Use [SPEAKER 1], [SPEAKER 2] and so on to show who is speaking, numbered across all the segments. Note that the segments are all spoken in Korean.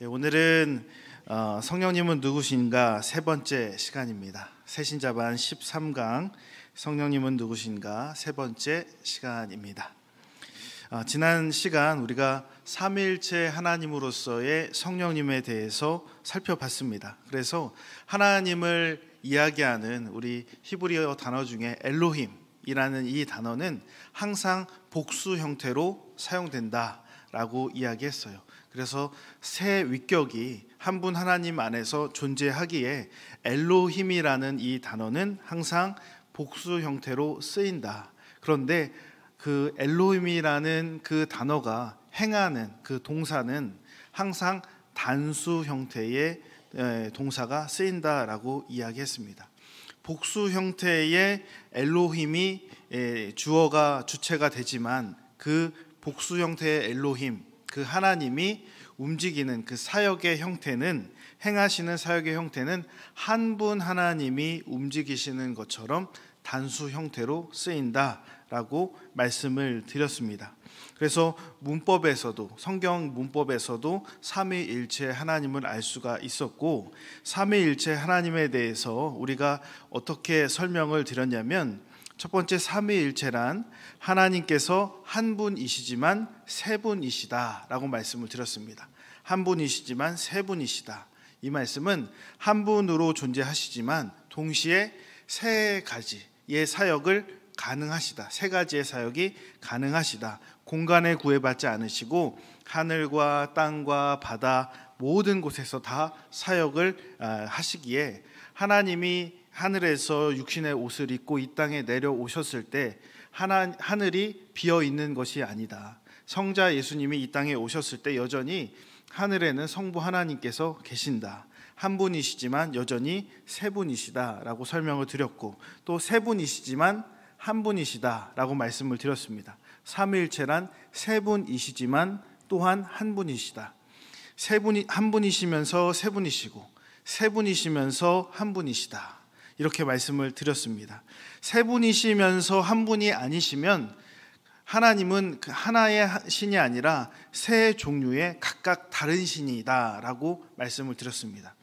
[SPEAKER 1] 오늘은 성령님은 누구신가 세 번째 시간입니다. 새신자반 13강 성령님은 누구신가 세 번째 시간입니다. 지난 시간 우리가 삼위일체 하나님으로서의 성령님에 대해서 살펴봤습니다. 그래서 하나님을 이야기하는 우리 히브리어 단어 중에 엘로힘이라는 이 단어는 항상 복수 형태로 사용된다라고 이야기했어요. 그래서 세 위격이 한 분 하나님 안에서 존재하기에 엘로힘이라는 이 단어는 항상 복수 형태로 쓰인다. 그런데 그 엘로힘이라는 그 단어가 행하는 그 동사는 항상 단수 형태의 동사가 쓰인다라고 이야기했습니다. 복수 형태의 엘로힘이 주어가 주체가 되지만 그 복수 형태의 엘로힘, 그 하나님이 움직이는 그 사역의 형태는, 행하시는 사역의 형태는 한 분 하나님이 움직이시는 것처럼 단수 형태로 쓰인다라고 말씀을 드렸습니다. 그래서 문법에서도, 성경 문법에서도 삼위일체 하나님을 알 수가 있었고, 삼위일체 하나님에 대해서 우리가 어떻게 설명을 드렸냐면, 첫 번째, 삼위일체란 하나님께서 한 분이시지만 세 분이시다라고 말씀을 드렸습니다. 한 분이시지만 세 분이시다. 이 말씀은 한 분으로 존재하시지만 동시에 세 가지의 사역을 가능하시다. 세 가지의 사역이 가능하시다. 공간에 구애받지 않으시고 하늘과 땅과 바다 모든 곳에서 다 사역을 하시기에, 하나님이 하늘에서 육신의 옷을 입고 이 땅에 내려오셨을 때 하늘이 비어 있는 것이 아니다. 성자 예수님이 이 땅에 오셨을 때 여전히 하늘에는 성부 하나님께서 계신다. 한 분이시지만 여전히 세 분이시다라고 설명을 드렸고, 또 세 분이시지만 한 분이시다라고 말씀을 드렸습니다. 삼위일체란 세 분이시지만 또한 한 분이시다. 한 분이시면서 세 분이시고 세 분이시면서 한 분이시다. 이렇게 말씀을 드렸습니다. 세 분이시면서 한 분이 아니시면 하나님은 그 하나의 신이 아니라 세 종류의 각각 다른 신이다라고 말씀을 드렸습니다.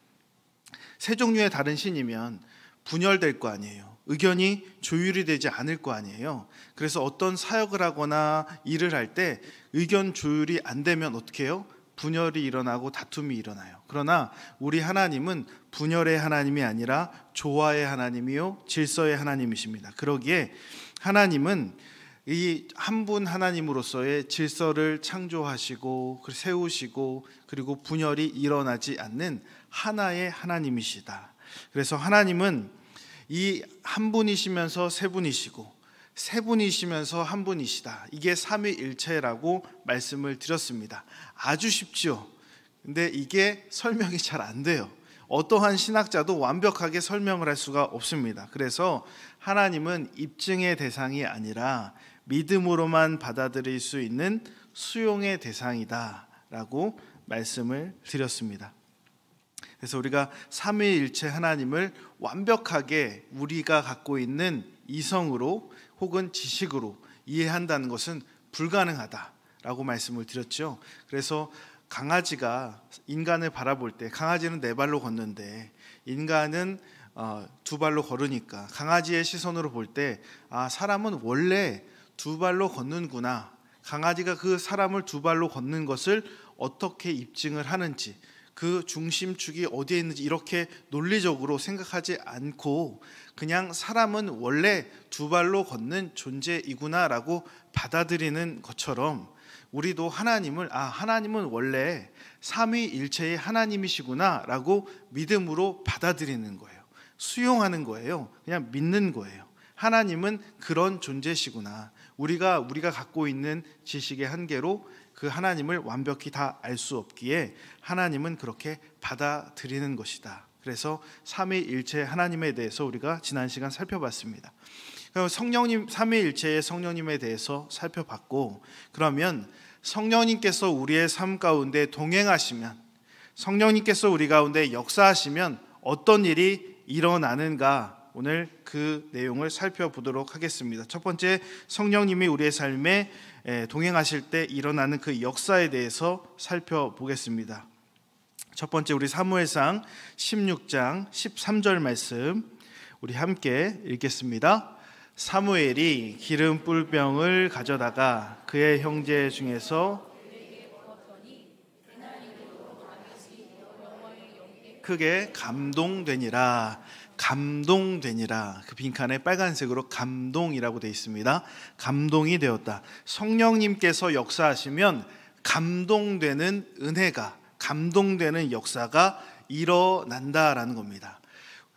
[SPEAKER 1] 세 종류의 다른 신이면 분열될 거 아니에요. 의견이 조율이 되지 않을 거 아니에요. 그래서 어떤 사역을 하거나 일을 할 때 의견 조율이 안 되면 어떻게 해요? 분열이 일어나고 다툼이 일어나요. 그러나 우리 하나님은 분열의 하나님이 아니라 조화의 하나님이요 질서의 하나님이십니다. 그러기에 하나님은 이 한 분 하나님으로서의 질서를 창조하시고 세우시고 그리고 분열이 일어나지 않는 하나의 하나님이시다. 그래서 하나님은 이 한 분이시면서 세 분이시고 세 분이시면서 한 분이시다. 이게 삼위일체라고 말씀을 드렸습니다. 아주 쉽죠. 근데 이게 설명이 잘 안 돼요. 어떠한 신학자도 완벽하게 설명을 할 수가 없습니다. 그래서 하나님은 입증의 대상이 아니라 믿음으로만 받아들일 수 있는 수용의 대상이다라고 말씀을 드렸습니다. 그래서 우리가 삼위일체 하나님을 완벽하게 우리가 갖고 있는 이성으로 혹은 지식으로 이해한다는 것은 불가능하다라고 말씀을 드렸죠. 그래서 강아지가 인간을 바라볼 때, 강아지는 네 발로 걷는데 인간은 두 발로 걸으니까 강아지의 시선으로 볼 때 사람은 원래 두 발로 걷는구나, 강아지가 그 사람을 두 발로 걷는 것을 어떻게 입증을 하는지, 그 중심축이 어디에 있는지 이렇게 논리적으로 생각하지 않고 그냥 사람은 원래 두 발로 걷는 존재이구나라고 받아들이는 것처럼, 우리도 하나님은 원래 삼위일체의 하나님이시구나라고 믿음으로 받아들이는 거예요. 수용하는 거예요. 그냥 믿는 거예요. 하나님은 그런 존재시구나. 우리가 갖고 있는 지식의 한계로 그 하나님을 완벽히 다 알 수 없기에 하나님은 그렇게 받아들이는 것이다. 그래서 삼위일체 하나님에 대해서 우리가 지난 시간 살펴봤습니다. 성령님, 삼위일체의 성령님에 대해서 살펴봤고, 그러면 성령님께서 우리의 삶 가운데 동행하시면, 성령님께서 우리 가운데 역사하시면 어떤 일이 일어나는가, 오늘 그 내용을 살펴보도록 하겠습니다. 첫 번째, 성령님이 우리의 삶에 동행하실 때 일어나는 그 역사에 대해서 살펴보겠습니다. 첫 번째 우리 사무엘상 16장 13절 말씀 우리 함께 읽겠습니다. 사무엘이 기름 뿔병을 가져다가 그의 형제 중에서 크게 감동되니라. 감동되니라. 그 빈칸에 빨간색으로 감동이라고 되어 있습니다. 감동이 되었다. 성령님께서 역사하시면 감동되는 은혜가, 감동되는 역사가 일어난다라는 겁니다.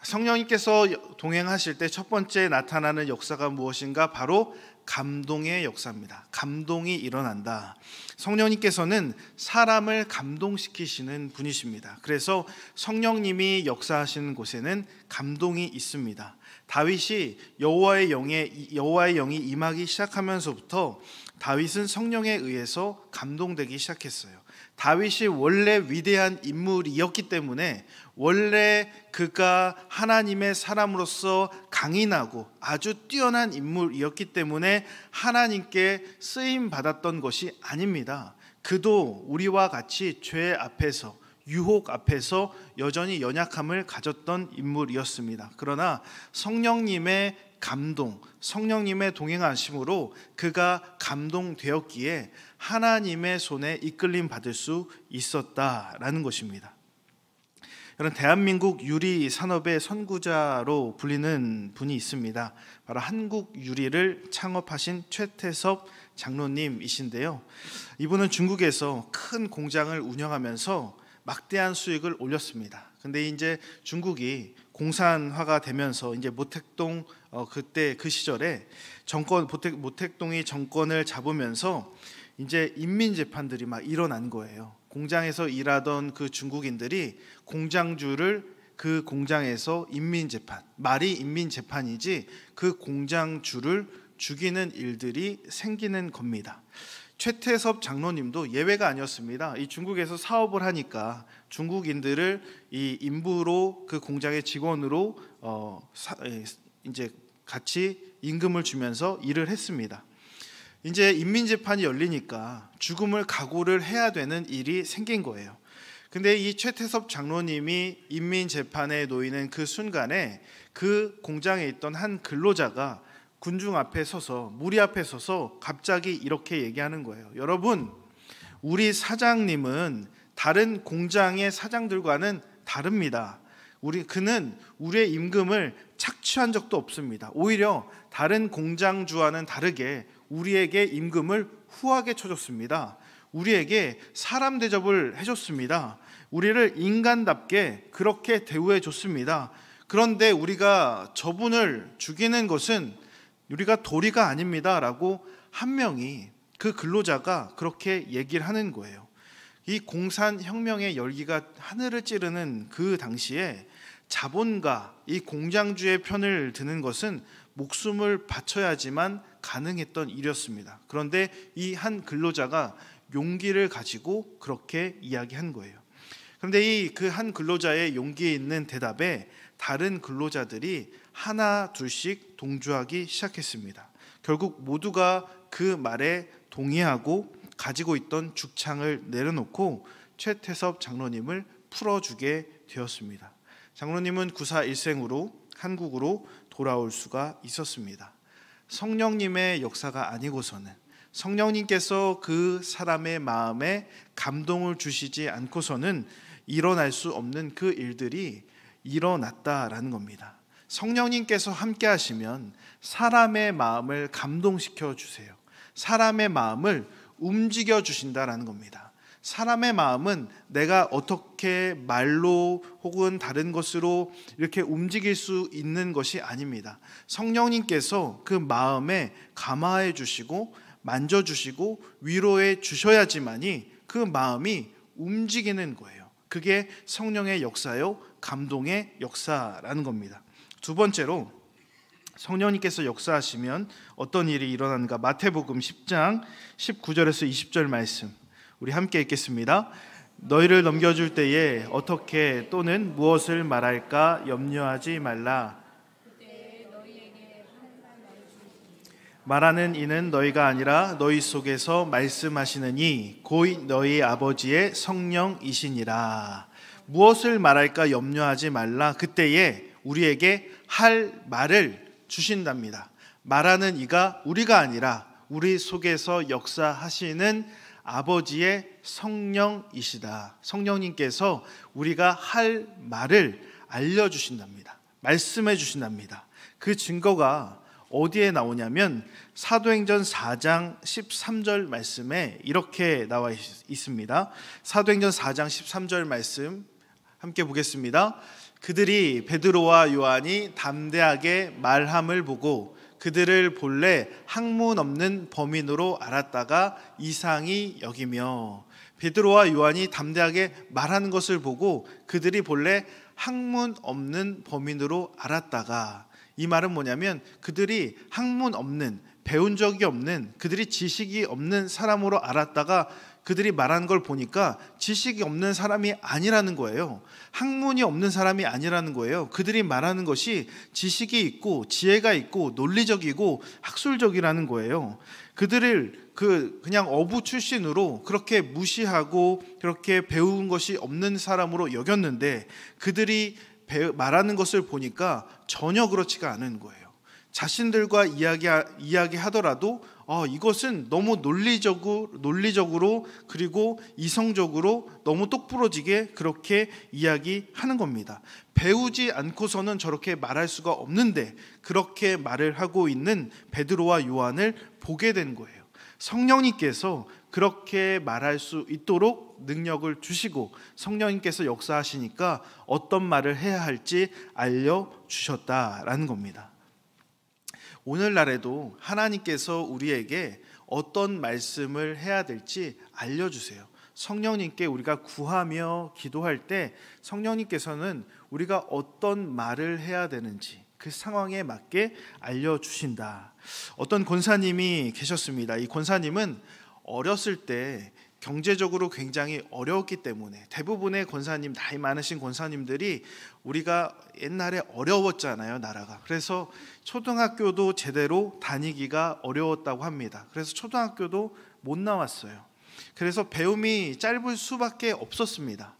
[SPEAKER 1] 성령님께서 동행하실 때 첫 번째 나타나는 역사가 무엇인가? 바로 감동의 역사입니다. 감동이 일어난다. 성령님께서는 사람을 감동시키시는 분이십니다. 그래서 성령님이 역사하시는 곳에는 감동이 있습니다. 다윗이 여호와의 영이 임하기 시작하면서부터 다윗은 성령에 의해서 감동되기 시작했어요. 다윗이 원래 위대한 인물이었기 때문에, 원래 그가 하나님의 사람으로서 강인하고 아주 뛰어난 인물이었기 때문에 하나님께 쓰임 받았던 것이 아닙니다. 그도 우리와 같이 죄 앞에서, 유혹 앞에서 여전히 연약함을 가졌던 인물이었습니다. 그러나 성령님의 감동, 성령님의 동행하심으로 그가 감동되었기에 하나님의 손에 이끌림 받을 수 있었다라는 것입니다. 여러분, 대한민국 유리 산업의 선구자로 불리는 분이 있습니다. 바로 한국 유리를 창업하신 최태섭 장로님이신데요. 이분은 중국에서 큰 공장을 운영하면서 막대한 수익을 올렸습니다. 근데 이제 중국이 공산화가 되면서 이제 모택동 그때 그 시절에 모택동이 정권을 잡으면서 이제 인민 재판들이 막 일어난 거예요. 공장에서 일하던 그 중국인들이 공장주를 그 공장에서 인민 재판, 말이 인민 재판이지 그 공장주를 죽이는 일들이 생기는 겁니다. 최태섭 장로님도 예외가 아니었습니다. 이 중국에서 사업을 하니까 중국인들을 이 인부로 그 공장의 직원으로 이제 같이 임금을 주면서 일을 했습니다. 이제 인민재판이 열리니까 죽음을 각오를 해야 되는 일이 생긴 거예요. 근데 이 최태섭 장로님이 인민재판에 놓이는 그 순간에 그 공장에 있던 한 근로자가 군중 앞에 서서, 무리 앞에 서서 갑자기 이렇게 얘기하는 거예요. 여러분, 우리 사장님은 다른 공장의 사장들과는 다릅니다. 그는 우리의 임금을 착취한 적도 없습니다. 오히려 다른 공장주와는 다르게 우리에게 임금을 후하게 쳐줬습니다. 우리에게 사람 대접을 해줬습니다. 우리를 인간답게 그렇게 대우해 줬습니다. 그런데 우리가 저분을 죽이는 것은 우리가 도리가 아닙니다 라고 한 명이, 그 근로자가 그렇게 얘기를 하는 거예요. 이 공산혁명의 열기가 하늘을 찌르는 그 당시에 자본가, 이 공장주의 편을 드는 것은 목숨을 바쳐야지만 가능했던 일이었습니다. 그런데 이 한 근로자가 용기를 가지고 그렇게 이야기한 거예요. 그런데 이 그 한 근로자의 용기에 있는 대답에 다른 근로자들이 하나 둘씩 동조하기 시작했습니다. 결국 모두가 그 말에 동의하고 가지고 있던 죽창을 내려놓고 최태섭 장로님을 풀어주게 되었습니다. 장로님은 구사 일생으로 한국으로 돌아올 수가 있었습니다. 성령님의 역사가 아니고서는, 성령님께서 그 사람의 마음에 감동을 주시지 않고서는 일어날 수 없는 그 일들이 일어났다라는 겁니다. 성령님께서 함께 하시면 사람의 마음을 감동시켜 주세요. 사람의 마음을 움직여 주신다라는 겁니다. 사람의 마음은 내가 어떻게 말로 혹은 다른 것으로 이렇게 움직일 수 있는 것이 아닙니다. 성령님께서 그 마음에 감화해 주시고 만져주시고 위로해 주셔야지만이 그 마음이 움직이는 거예요. 그게 성령의 역사요, 감동의 역사라는 겁니다. 두 번째로 성령님께서 역사하시면 어떤 일이 일어나는가? 마태복음 10장 19절에서 20절 말씀 우리 함께 읽겠습니다. 너희를 넘겨줄 때에 어떻게 또는 무엇을 말할까 염려하지 말라. 말하는 이는 너희가 아니라 너희 속에서 말씀하시는 이 곧 너희 아버지의 성령이시니라. 무엇을 말할까 염려하지 말라. 그때에 우리에게 할 말을 주신답니다. 말하는 이가 우리가 아니라 우리 속에서 역사하시는 아버지의 성령이시다. 성령님께서 우리가 할 말을 알려주신답니다. 말씀해 주신답니다. 그 증거가 어디에 나오냐면 사도행전 4장 13절 말씀에 이렇게 나와 있습니다. 사도행전 4장 13절 말씀 함께 보겠습니다. 그들이 베드로와 요한이 담대하게 말함을 보고 그들을 본래 학문 없는 범인으로 알았다가 이상히 여기며. 베드로와 요한이 담대하게 말하는 것을 보고 그들이 본래 학문 없는 범인으로 알았다가, 이 말은 뭐냐면 그들이 학문 없는, 배운 적이 없는, 그들이 지식이 없는 사람으로 알았다가 그들이 말하는 걸 보니까 지식이 없는 사람이 아니라는 거예요. 학문이 없는 사람이 아니라는 거예요. 그들이 말하는 것이 지식이 있고 지혜가 있고 논리적이고 학술적이라는 거예요. 그들을 그냥 어부 출신으로 그렇게 무시하고 그렇게 배운 것이 없는 사람으로 여겼는데 그들이 말하는 것을 보니까 전혀 그렇지가 않은 거예요. 자신들과 이야기하더라도 이것은 너무 논리적으로 그리고 이성적으로 너무 똑부러지게 그렇게 이야기하는 겁니다. 배우지 않고서는 저렇게 말할 수가 없는데 그렇게 말을 하고 있는 베드로와 요한을 보게 된 거예요. 성령님께서 그렇게 말할 수 있도록 능력을 주시고 성령님께서 역사하시니까 어떤 말을 해야 할지 알려주셨다라는 겁니다. 오늘날에도 하나님께서 우리에게 어떤 말씀을 해야 될지 알려주세요. 성령님께 우리가 구하며 기도할 때 성령님께서는 우리가 어떤 말을 해야 되는지 그 상황에 맞게 알려주신다. 어떤 권사님이 계셨습니다. 이 권사님은 어렸을 때 경제적으로 굉장히 어려웠기 때문에, 대부분의 권사님, 나이 많으신 권사님들이 우리가 옛날에 어려웠잖아요, 나라가. 그래서 초등학교도 제대로 다니기가 어려웠다고 합니다. 그래서 초등학교도 못 나왔어요. 그래서 배움이 짧을 수밖에 없었습니다.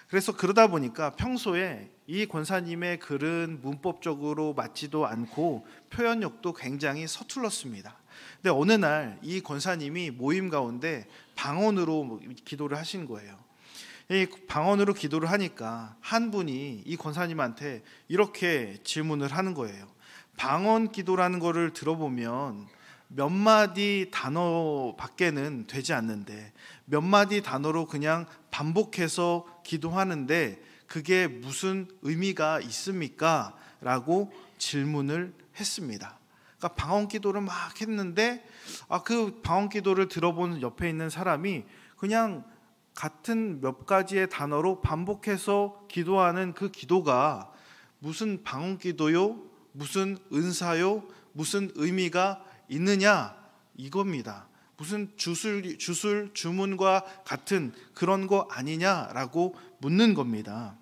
[SPEAKER 1] 그래서 그러다 보니까 평소에 이 권사님의 글은 문법적으로 맞지도 않고 표현력도 굉장히 서툴렀습니다. 근데 어느 날 이 권사님이 모임 가운데 방언으로 기도를 하신 거예요. 이 방언으로 기도를 하니까 한 분이 이 권사님한테 이렇게 질문을 하는 거예요. 방언 기도라는 거를 들어보면 몇 마디 단어밖에는 되지 않는데 몇 마디 단어로 그냥 반복해서 기도하는데 그게 무슨 의미가 있습니까? 라고 질문을 했습니다. 그러니까 방언 기도를 막 했는데 그 방언 기도를 들어본 옆에 있는 사람이 그냥 같은 몇 가지의 단어로 반복해서 기도하는 그 기도가 무슨 방언 기도요? 무슨 은사요? 무슨 의미가 있느냐? 이겁니다. 무슨 주문과 같은 그런 거 아니냐라고 묻는 겁니다.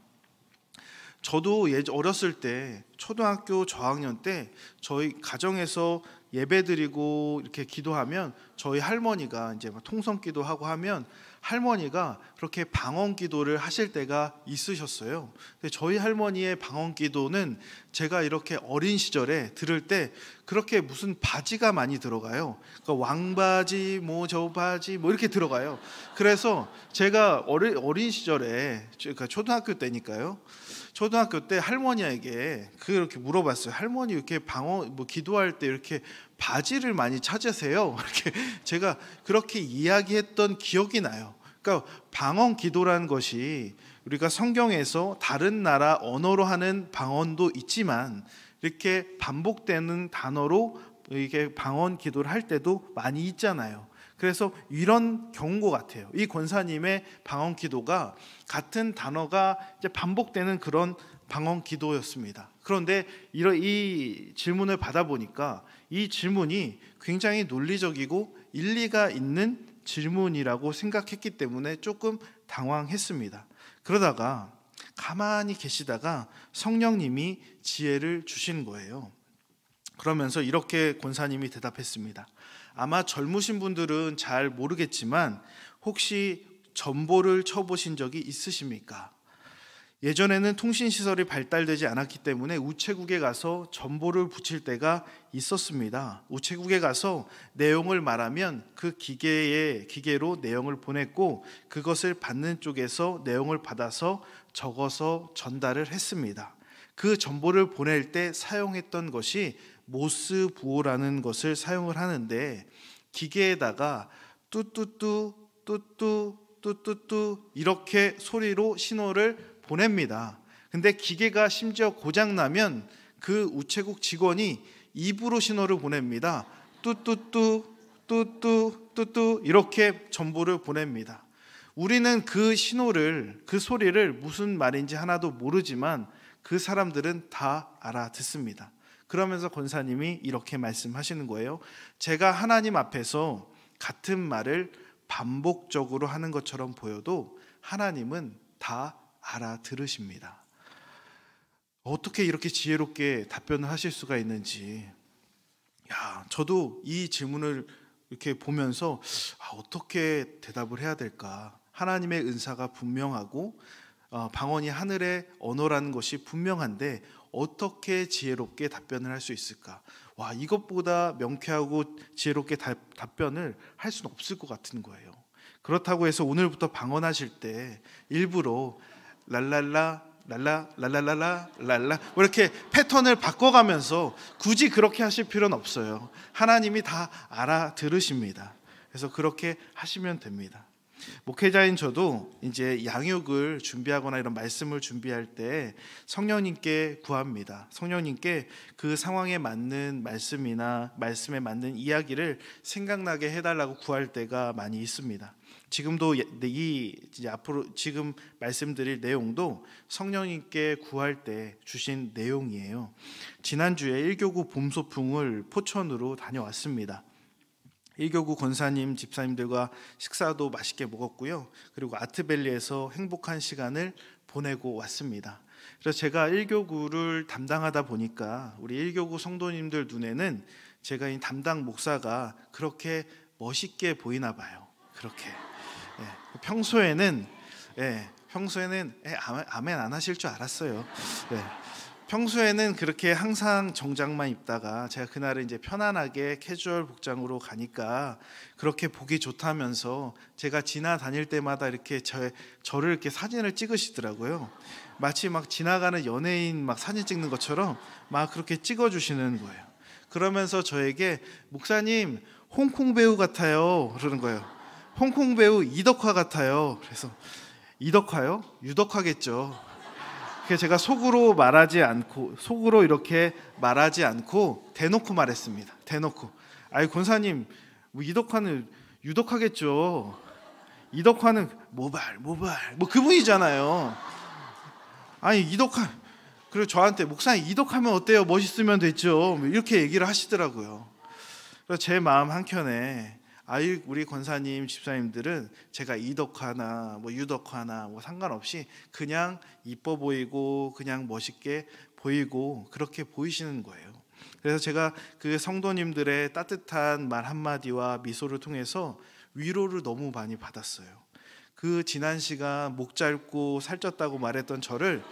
[SPEAKER 1] 저도 어렸을 때 초등학교 저학년 때 저희 가정에서 예배드리고 이렇게 기도하면 저희 할머니가 이제 통성기도 하고 하면 할머니가 그렇게 방언기도를 하실 때가 있으셨어요. 근데 저희 할머니의 방언기도는 제가 이렇게 어린 시절에 들을 때 그렇게 무슨 바지가 많이 들어가요. 그러니까 왕바지, 저 바지 이렇게 들어가요. 그래서 제가 어린 시절에, 그러니까 초등학교 때니까요. 초등학교 때 할머니에게 그렇게 물어봤어요. 할머니 이렇게 기도할 때 이렇게 바지를 많이 찾으세요? 이렇게 제가 그렇게 이야기했던 기억이 나요. 그러니까 방언 기도라는 것이 우리가 성경에서 다른 나라 언어로 하는 방언도 있지만 이렇게 반복되는 단어로 이게 방언 기도를 할 때도 많이 있잖아요. 그래서 이런 경우 같아요. 이 권사님의 방언 기도가 같은 단어가 이제 반복되는 그런 방언 기도였습니다. 그런데 이 질문을 받아보니까 이 질문이 굉장히 논리적이고 일리가 있는 질문이라고 생각했기 때문에 조금 당황했습니다. 그러다가 가만히 계시다가 성령님이 지혜를 주신 거예요. 그러면서 이렇게 권사님이 대답했습니다. 아마 젊으신 분들은 잘 모르겠지만 혹시 전보를 쳐보신 적이 있으십니까? 예전에는 통신시설이 발달되지 않았기 때문에 우체국에 가서 전보를 붙일 때가 있었습니다. 우체국에 가서 내용을 말하면 그 기계로 내용을 보냈고 그것을 받는 쪽에서 내용을 받아서 적어서 전달을 했습니다. 그 전보를 보낼 때 사용했던 것이 모스 부호라는 것을 사용을 하는데 기계에다가 뚜뚜뚜 뚜뚜 뚜뚜뚜 이렇게 소리로 신호를 보냅니다. 근데 기계가 심지어 고장나면 그 우체국 직원이 입으로 신호를 보냅니다. 뚜뚜뚜 뚜뚜 뚜뚜 이렇게 전보를 보냅니다. 우리는 그 신호를, 그 소리를 무슨 말인지 하나도 모르지만 그 사람들은 다 알아듣습니다. 그러면서 권사님이 이렇게 말씀하시는 거예요. 제가 하나님 앞에서 같은 말을 반복적으로 하는 것처럼 보여도 하나님은 다 알아들으십니다. 어떻게 이렇게 지혜롭게 답변을 하실 수가 있는지, 저도 이 질문을 이렇게 보면서 어떻게 대답을 해야 될까? 하나님의 은사가 분명하고 방언이 하늘의 언어라는 것이 분명한데 어떻게 지혜롭게 답변을 할 수 있을까? 이것보다 명쾌하고 지혜롭게 답변을 할 수는 없을 것 같은 거예요. 그렇다고 해서 오늘부터 방언하실 때 일부러 랄랄라 랄라 랄랄랄라 랄라 이렇게 패턴을 바꿔가면서 굳이 그렇게 하실 필요는 없어요. 하나님이 다 알아들으십니다. 그래서 그렇게 하시면 됩니다. 목회자인 저도 이제 양육을 준비하거나 이런 말씀을 준비할 때 성령님께 구합니다. 성령님께 그 상황에 맞는 말씀이나 말씀에 맞는 이야기를 생각나게 해달라고 구할 때가 많이 있습니다. 지금도 앞으로 지금 말씀드릴 내용도 성령님께 구할 때 주신 내용이에요. 지난주에 1교구 봄소풍을 포천으로 다녀왔습니다. 1교구 권사님, 집사님들과 식사도 맛있게 먹었고요. 그리고 아트밸리에서 행복한 시간을 보내고 왔습니다. 그래서 제가 1교구를 담당하다 보니까 우리 1교구 성도님들 눈에는 제가 이 담당 목사가 그렇게 멋있게 보이나 봐요. 그렇게. 평소에는 아멘 안 하실 줄 알았어요. 평소에는 그렇게 항상 정장만 입다가 제가 그날은 이제 편안하게 캐주얼 복장으로 가니까 그렇게 보기 좋다면서 제가 지나다닐 때마다 이렇게 저를 이렇게 사진을 찍으시더라고요. 마치 막 지나가는 연예인 막 사진 찍는 것처럼 막 그렇게 찍어주시는 거예요. 그러면서 저에게 목사님 홍콩 배우 같아요 그러는 거예요. 홍콩 배우 이덕화 같아요. 그래서 이덕화요? 유덕화겠죠. 그래서 제가 속으로 이렇게 말하지 않고 대놓고 말했습니다. 대놓고. 권사님, 뭐 이덕화는 유덕화겠죠. 이덕화는 모발 뭐 그분이잖아요. 이덕화. 그리고 저한테 목사님 이덕화면 어때요? 멋있으면 됐죠. 이렇게 얘기를 하시더라고요. 그래서 제 마음 한켠에 우리 권사님, 집사님들은 제가 이덕화나 뭐 유덕화나 뭐 상관없이 그냥 이뻐 보이고 그냥 멋있게 보이고 그렇게 보이시는 거예요. 그래서 제가 그 성도님들의 따뜻한 말 한마디와 미소를 통해서 위로를 너무 많이 받았어요. 그 지난 시간 목 짧고 살쪘다고 말했던 저를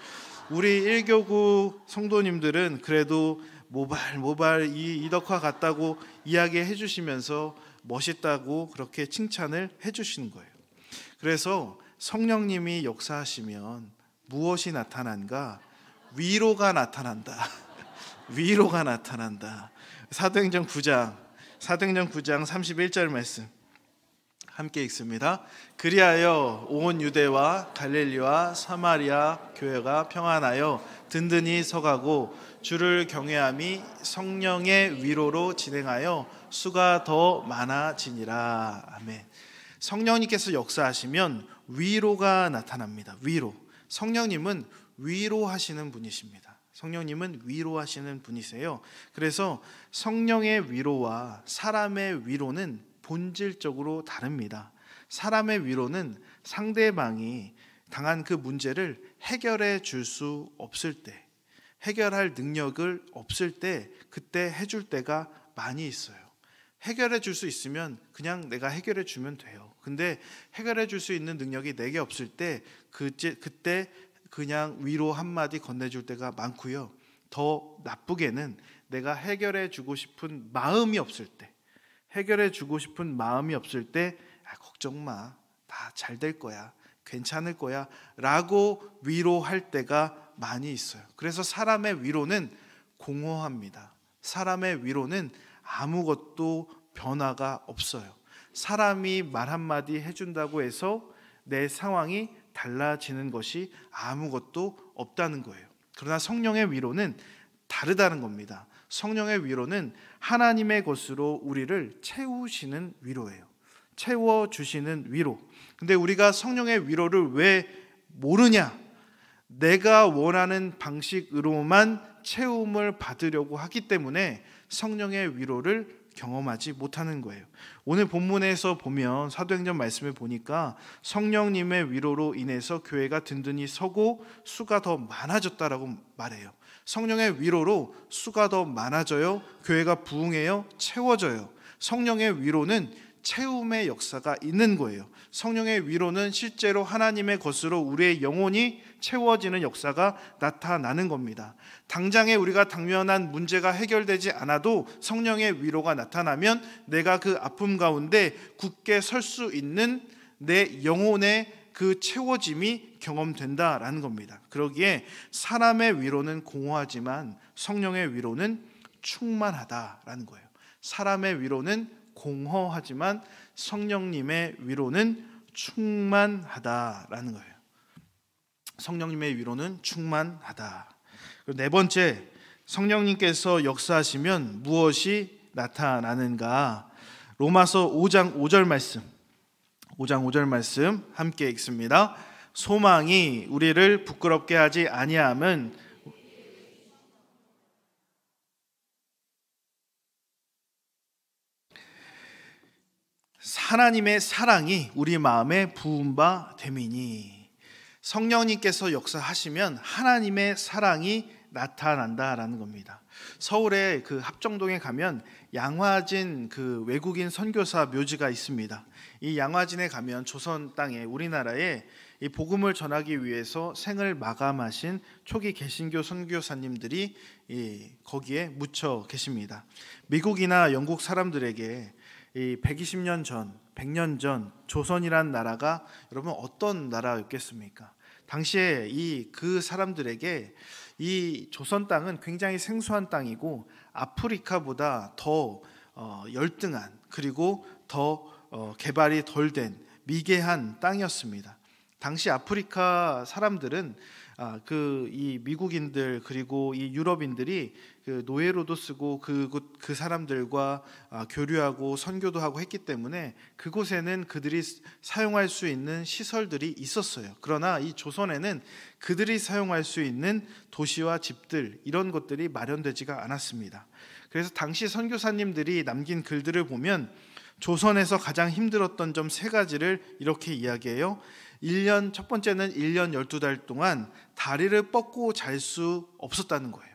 [SPEAKER 1] 우리 1교구 성도님들은 그래도 모발 이덕화 같다고 이야기해 주시면서 멋있다고 그렇게 칭찬을 해주시는 거예요. 그래서 성령님이 역사하시면 무엇이 나타난가? 위로가 나타난다. 위로가 나타난다. 사도행전 9장 31절 말씀 함께 읽습니다. 그리하여 온 유대와 갈릴리와 사마리아 교회가 평안하여 든든히 서가고 주를 경외함이 성령의 위로로 진행하여 수가 더 많아지니라. 아멘. 성령님께서 역사하시면 위로가 나타납니다. 위로. 성령님은 위로하시는 분이십니다. 성령님은 위로하시는 분이세요. 그래서 성령의 위로와 사람의 위로는 본질적으로 다릅니다. 사람의 위로는 상대방이 당한 그 문제를 해결해 줄 수 없을 때, 해결할 능력을 없을 때 그때 해줄 때가 많이 있어요. 해결해 줄 수 있으면 그냥 내가 해결해 주면 돼요. 근데 해결해 줄 수 있는 능력이 내게 없을 때 그때 그냥 위로 한마디 건네줄 때가 많고요. 더 나쁘게는 내가 해결해 주고 싶은 마음이 없을 때, 해결해 주고 싶은 마음이 없을 때 걱정 마, 다 잘 될 거야, 괜찮을 거야 라고 위로할 때가 많이 있어요. 그래서 사람의 위로는 공허합니다. 사람의 위로는 아무것도 변화가 없어요. 사람이 말 한마디 해준다고 해서 내 상황이 달라지는 것이 아무것도 없다는 거예요. 그러나 성령의 위로는 다르다는 겁니다. 성령의 위로는 하나님의 것으로 우리를 채우시는 위로예요. 채워주시는 위로. 근데 우리가 성령의 위로를 왜 모르냐? 내가 원하는 방식으로만 채움을 받으려고 하기 때문에 성령의 위로를 경험하지 못하는 거예요. 오늘 본문에서 보면 사도행전 말씀을 보니까 성령님의 위로로 인해서 교회가 든든히 서고 수가 더 많아졌다라고 말해요. 성령의 위로로 수가 더 많아져요. 교회가 부흥해요. 채워져요. 성령의 위로는 채움의 역사가 있는 거예요. 성령의 위로는 실제로 하나님의 것으로 우리의 영혼이 채워지는 역사가 나타나는 겁니다. 당장에 우리가 당면한 문제가 해결되지 않아도 성령의 위로가 나타나면 내가 그 아픔 가운데 굳게 설 수 있는 내 영혼의 그 채워짐이 경험된다라는 겁니다. 그러기에 사람의 위로는 공허하지만 성령의 위로는 충만하다라는 거예요. 사람의 위로는 공허하지만 성령님의 위로는 충만하다라는 거예요. 성령님의 위로는 충만하다. 그리고 네 번째, 성령님께서 역사하시면 무엇이 나타나는가? 로마서 5장 5절 말씀, 5장 5절 말씀 함께 읽습니다. 소망이 우리를 부끄럽게 하지 아니함은 하나님의 사랑이 우리 마음에 부은 바 됨이니. 성령님께서 역사하시면 하나님의 사랑이 나타난다라는 겁니다. 서울에 그 합정동에 가면 양화진 그 외국인 선교사 묘지가 있습니다. 이 양화진에 가면 조선 땅에 우리나라에 이 복음을 전하기 위해서 생을 마감하신 초기 개신교 선교사님들이 거기에 묻혀 계십니다. 미국이나 영국 사람들에게 이 120년 전, 100년 전 조선이란 나라가 여러분 어떤 나라였겠습니까? 당시에 그 사람들에게 이 조선 땅은 굉장히 생소한 땅이고 아프리카보다 더 열등한, 그리고 더 개발이 덜 된 미개한 땅이었습니다. 당시 아프리카 사람들은 이 미국인들 그리고 이 유럽인들이 그 노예로도 쓰고 그 사람들과 교류하고 선교도 하고 했기 때문에 그곳에는 그들이 사용할 수 있는 시설들이 있었어요. 그러나 이 조선에는 그들이 사용할 수 있는 도시와 집들, 이런 것들이 마련되지가 않았습니다. 그래서 당시 선교사님들이 남긴 글들을 보면 조선에서 가장 힘들었던 점 3가지를 이렇게 이야기해요. 첫 번째는 1년 12달 동안 다리를 뻗고 잘 수 없었다는 거예요.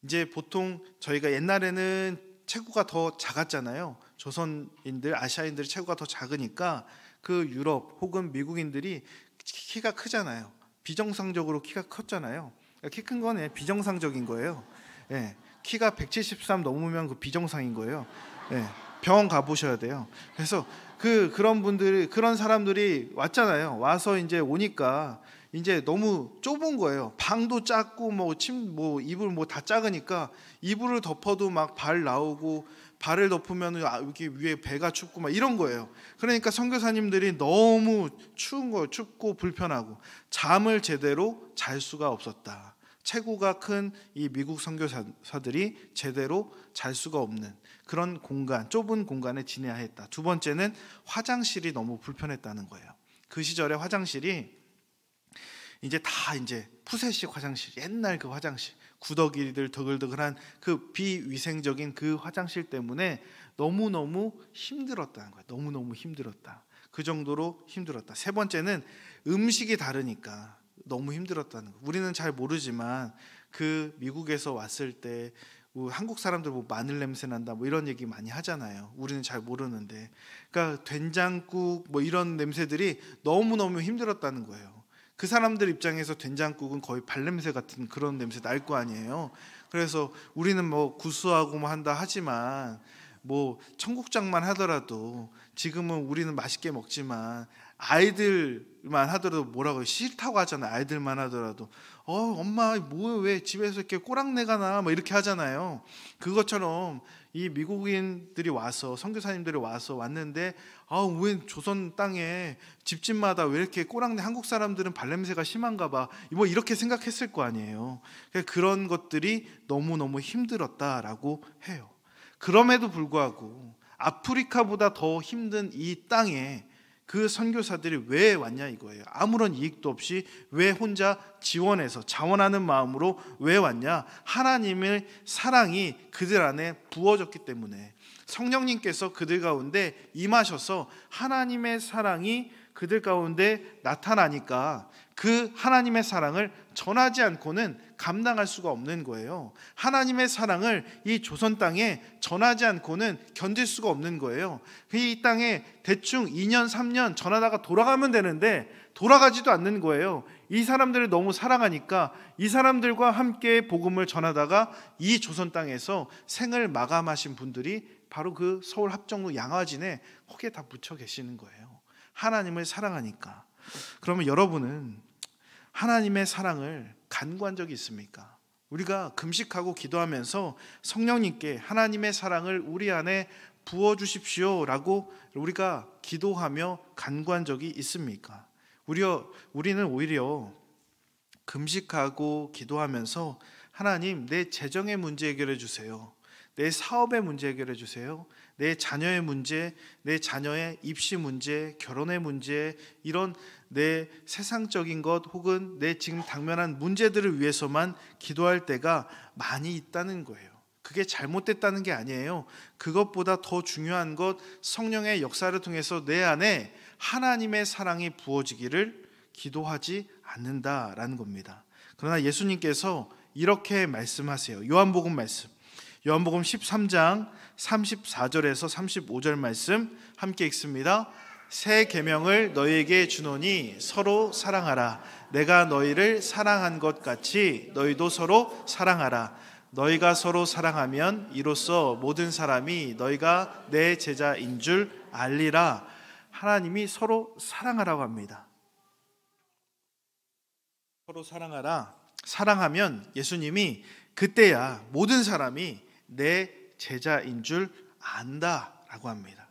[SPEAKER 1] 이제 보통 저희가 옛날에는 체구가 더 작았잖아요. 조선인들, 아시아인들의 체구가 더 작으니까 그 유럽 혹은 미국인들이 키가 크잖아요. 비정상적으로 키가 컸잖아요. 키 큰 건 비정상적인 거예요. 예, 키가 173 넘으면 그 비정상인 거예요. 예, 병원 가보셔야 돼요. 그래서 그런 사람들이 왔잖아요. 와서 이제 오니까 이제 너무 좁은 거예요. 방도 작고 이불 다 작으니까 이불을 덮어도 막 발 나오고, 발을 덮으면 여기 위에 배가 춥고 막 이런 거예요. 그러니까 선교사님들이 너무 추운 거예요. 춥고 불편하고 잠을 제대로 잘 수가 없었다. 체구가 큰 이 미국 선교사들이 제대로 잘 수가 없는 그런 공간, 좁은 공간에 지내야 했다. 두 번째는 화장실이 너무 불편했다는 거예요. 그 시절에 화장실이 이제 푸세식 화장실, 옛날 그 화장실, 구더기들 더글더글한 그 비위생적인 그 화장실 때문에 너무너무 힘들었다는 거예요. 너무너무 힘들었다. 그 정도로 힘들었다. 세 번째는 음식이 다르니까 너무 힘들었다는 거. 우리는 잘 모르지만 그 미국에서 왔을 때 한국 사람들 뭐 마늘 냄새 난다 뭐 이런 얘기 많이 하잖아요. 우리는 잘 모르는데, 그러니까 된장국 뭐 이런 냄새들이 너무너무 힘들었다는 거예요. 그 사람들 입장에서 된장국은 거의 발냄새 같은 그런 냄새 날 거 아니에요. 그래서 우리는 뭐 구수하고 뭐 한다 하지만 뭐 청국장만 하더라도 지금은 우리는 맛있게 먹지만 아이들만 하더라도 뭐라고 싫다고 하잖아요. 아이들만 하더라도 엄마 뭐 왜 집에서 이렇게 꼬랑내가 나 뭐 이렇게 하잖아요. 그것처럼 이 미국인들이 와서 선교사님들이 왔는데 왜 조선 땅에 집집마다 왜 이렇게 꼬랑내, 한국 사람들은 발냄새가 심한가 봐 뭐 이렇게 생각했을 거 아니에요. 그런 것들이 너무너무 힘들었다라고 해요. 그럼에도 불구하고 아프리카보다 더 힘든 이 땅에 그 선교사들이 왜 왔냐 이거예요. 아무런 이익도 없이 왜 혼자 지원해서 자원하는 마음으로 왜 왔냐? 하나님의 사랑이 그들 안에 부어졌기 때문에, 성령님께서 그들 가운데 임하셔서 하나님의 사랑이 그들 가운데 나타나니까 그 하나님의 사랑을 전하지 않고는 감당할 수가 없는 거예요. 하나님의 사랑을 이 조선 땅에 전하지 않고는 견딜 수가 없는 거예요. 이 땅에 대충 2년 3년 전하다가 돌아가면 되는데 돌아가지도 않는 거예요. 이 사람들을 너무 사랑하니까 이 사람들과 함께 복음을 전하다가 이 조선 땅에서 생을 마감하신 분들이 바로 그 서울 합정로 양화진에 거기에 다 묻혀 계시는 거예요. 하나님을 사랑하니까. 그러면 여러분은 하나님의 사랑을 간구한 적이 있습니까? 우리가 금식하고 기도하면서 성령님께 하나님의 사랑을 우리 안에 부어주십시오라고 우리가 기도하며 간구한 적이 있습니까? 우리는 오히려 금식하고 기도하면서 하나님, 내 재정의 문제 해결해 주세요. 내 사업의 문제 해결해 주세요. 내 자녀의 문제, 내 자녀의 입시 문제, 결혼의 문제, 이런 내 세상적인 것 혹은 내 지금 당면한 문제들을 위해서만 기도할 때가 많이 있다는 거예요. 그게 잘못됐다는 게 아니에요. 그것보다 더 중요한 것, 성령의 역사를 통해서 내 안에 하나님의 사랑이 부어지기를 기도하지 않는다라는 겁니다. 그러나 예수님께서 이렇게 말씀하세요. 요한복음 말씀, 요한복음 13장 34절에서 35절 말씀 함께 읽습니다. 새 계명을 너희에게 주노니 서로 사랑하라. 내가 너희를 사랑한 것 같이 너희도 서로 사랑하라. 너희가 서로 사랑하면 이로써 모든 사람이 너희가 내 제자인 줄 알리라. 하나님이 서로 사랑하라고 합니다. 서로 사랑하라. 사랑하면 예수님이 그때야 모든 사람이 내 제자인 줄 안다라고 합니다.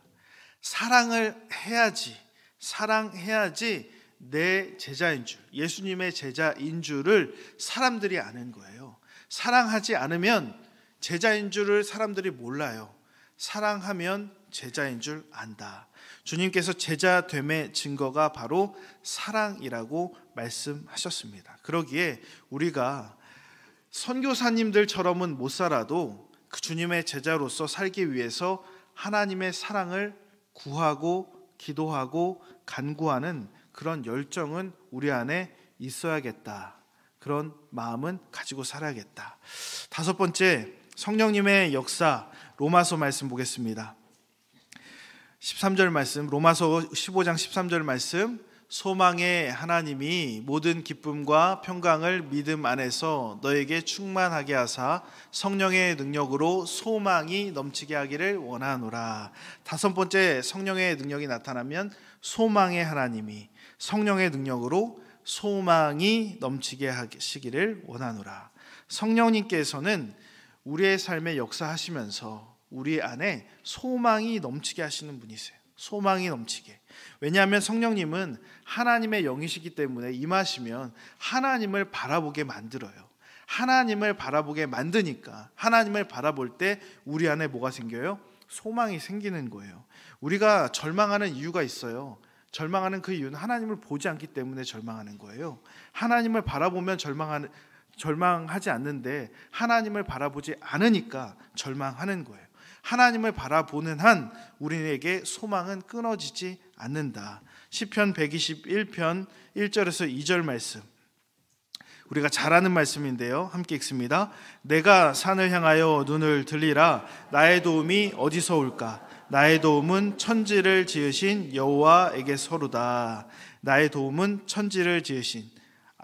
[SPEAKER 1] 사랑을 해야지, 사랑해야지 내 제자인 줄, 예수님의 제자인 줄을 사람들이 아는 거예요. 사랑하지 않으면 제자인 줄을 사람들이 몰라요. 사랑하면 제자인 줄 안다. 주님께서 제자됨의 증거가 바로 사랑이라고 말씀하셨습니다. 그러기에 우리가 선교사님들처럼은 못 살아도 그 주님의 제자로서 살기 위해서 하나님의 사랑을 구하고 기도하고 간구하는 그런 열정은 우리 안에 있어야겠다. 그런 마음은 가지고 살아야겠다. 다섯 번째, 성령님의 역사, 로마서 말씀 보겠습니다. 13절 말씀, 로마서 15장 13절 말씀. 소망의 하나님이 모든 기쁨과 평강을 믿음 안에서 너에게 충만하게 하사 성령의 능력으로 소망이 넘치게 하기를 원하노라. 다섯 번째, 성령의 능력이 나타나면 소망의 하나님이 성령의 능력으로 소망이 넘치게 하시기를 원하노라. 성령님께서는 우리의 삶에 역사하시면서 우리 안에 소망이 넘치게 하시는 분이세요. 소망이 넘치게. 왜냐하면 성령님은 하나님의 영이시기 때문에 임하시면 하나님을 바라보게 만들어요. 하나님을 바라보게 만드니까 하나님을 바라볼 때 우리 안에 뭐가 생겨요? 소망이 생기는 거예요. 우리가 절망하는 이유가 있어요. 절망하는 그 이유는 하나님을 보지 않기 때문에 절망하는 거예요. 하나님을 바라보면 절망하지 않는데 하나님을 바라보지 않으니까 절망하는 거예요. 하나님을 바라보는 한 우리에게 소망은 끊어지지 않는다. 시편 121편 1절에서 2절 말씀. 우리가 잘 아는 말씀인데요. 함께 읽습니다. 내가 산을 향하여 눈을 들리라. 나의 도움이 어디서 올까? 나의 도움은 천지를 지으신 여호와에게서로다. 나의 도움은 천지를 지으신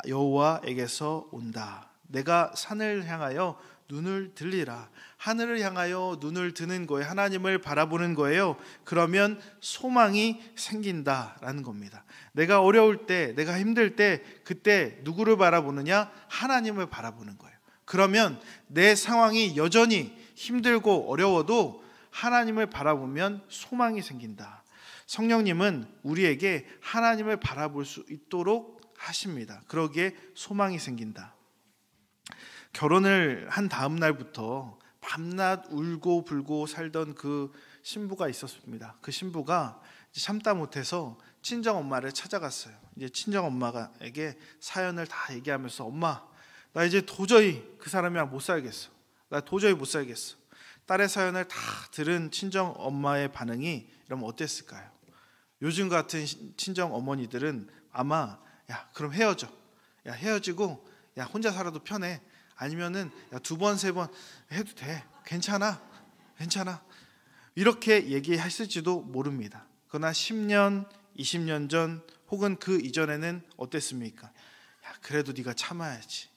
[SPEAKER 1] 여호와에게서 온다. 내가 산을 향하여 눈을 들리라. 하늘을 향하여 눈을 드는 거예요. 하나님을 바라보는 거예요. 그러면 소망이 생긴다라는 겁니다. 내가 어려울 때, 내가 힘들 때, 그때 누구를 바라보느냐? 하나님을 바라보는 거예요. 그러면 내 상황이 여전히 힘들고 어려워도 하나님을 바라보면 소망이 생긴다. 성령님은 우리에게 하나님을 바라볼 수 있도록 하십니다. 그러기에 소망이 생긴다. 결혼을 한 다음 날부터 밤낮 울고 불고 살던 그 신부가 있었습니다. 그 신부가 참다 못해서 친정 엄마를 찾아갔어요. 이제 친정 엄마에게 사연을 다 얘기하면서, 엄마, 나 이제 도저히 그 사람이랑 못 살겠어. 나 도저히 못 살겠어. 딸의 사연을 다 들은 친정 엄마의 반응이 이러면 어땠을까요? 요즘 같은 친정 어머니들은 아마, 야, 그럼 헤어져. 야, 헤어지고, 야, 혼자 살아도 편해. 아니면은, 야, 2번, 3번 해도 돼. 괜찮아. 이렇게 얘기했을지도 모릅니다. 그러나 10년, 20년 전 혹은 그 이전에는 어땠습니까? 야, 그래도 네가 참아야지.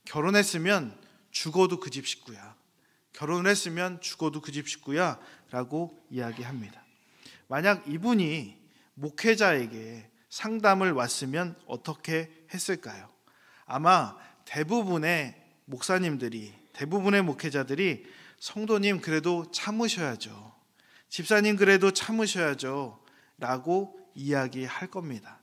[SPEAKER 1] 결혼했으면 죽어도 그 집 식구야. 라고 이야기합니다. 만약 이분이 목회자에게 상담을 왔으면 어떻게 했을까요? 아마 대부분의 목사님들이, 대부분의 목회자들이, 성도님 그래도 참으셔야죠. 집사님 그래도 참으셔야죠. 라고 이야기할 겁니다.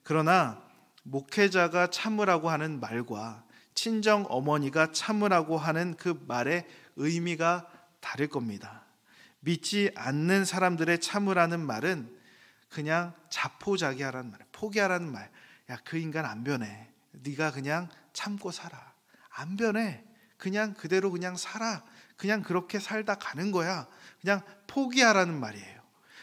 [SPEAKER 1] 그러나 목회자가 참으라고 하는 말과 친정 어머니가 참으라고 하는 그 말의 의미가 다를 겁니다. 믿지 않는 사람들의 참으라는 말은 그냥 자포자기하라는 말, 포기하라는 말. 야, 그 인간 안 변해. 네가 그냥 참고 살아. 안 변해. 그냥 그대로 그냥 살아. 그냥 그렇게 살다 가는 거야. 그냥 포기하라는 말이에요.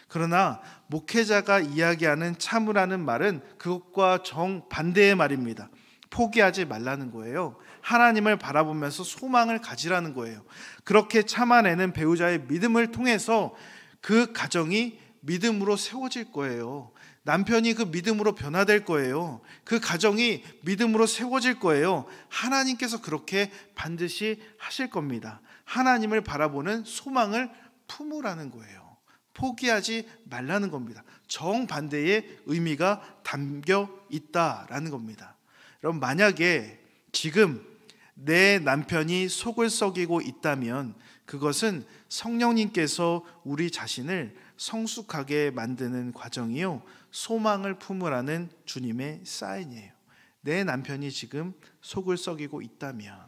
[SPEAKER 1] 그러나 목회자가 이야기하는 참으라는 말은 그것과 정반대의 말입니다. 포기하지 말라는 거예요. 하나님을 바라보면서 소망을 가지라는 거예요. 그렇게 참아내는 배우자의 믿음을 통해서 그 가정이 믿음으로 세워질 거예요. 남편이 그 믿음으로 변화될 거예요. 그 가정이 믿음으로 세워질 거예요. 하나님께서 그렇게 반드시 하실 겁니다. 하나님을 바라보는 소망을 품으라는 거예요. 포기하지 말라는 겁니다. 정반대의 의미가 담겨 있다라는 겁니다. 여러분, 만약에 지금 내 남편이 속을 썩이고 있다면 그것은 성령님께서 우리 자신을 성숙하게 만드는 과정이요, 소망을 품으라는 주님의 사인이에요. 내 남편이 지금 속을 썩이고 있다면.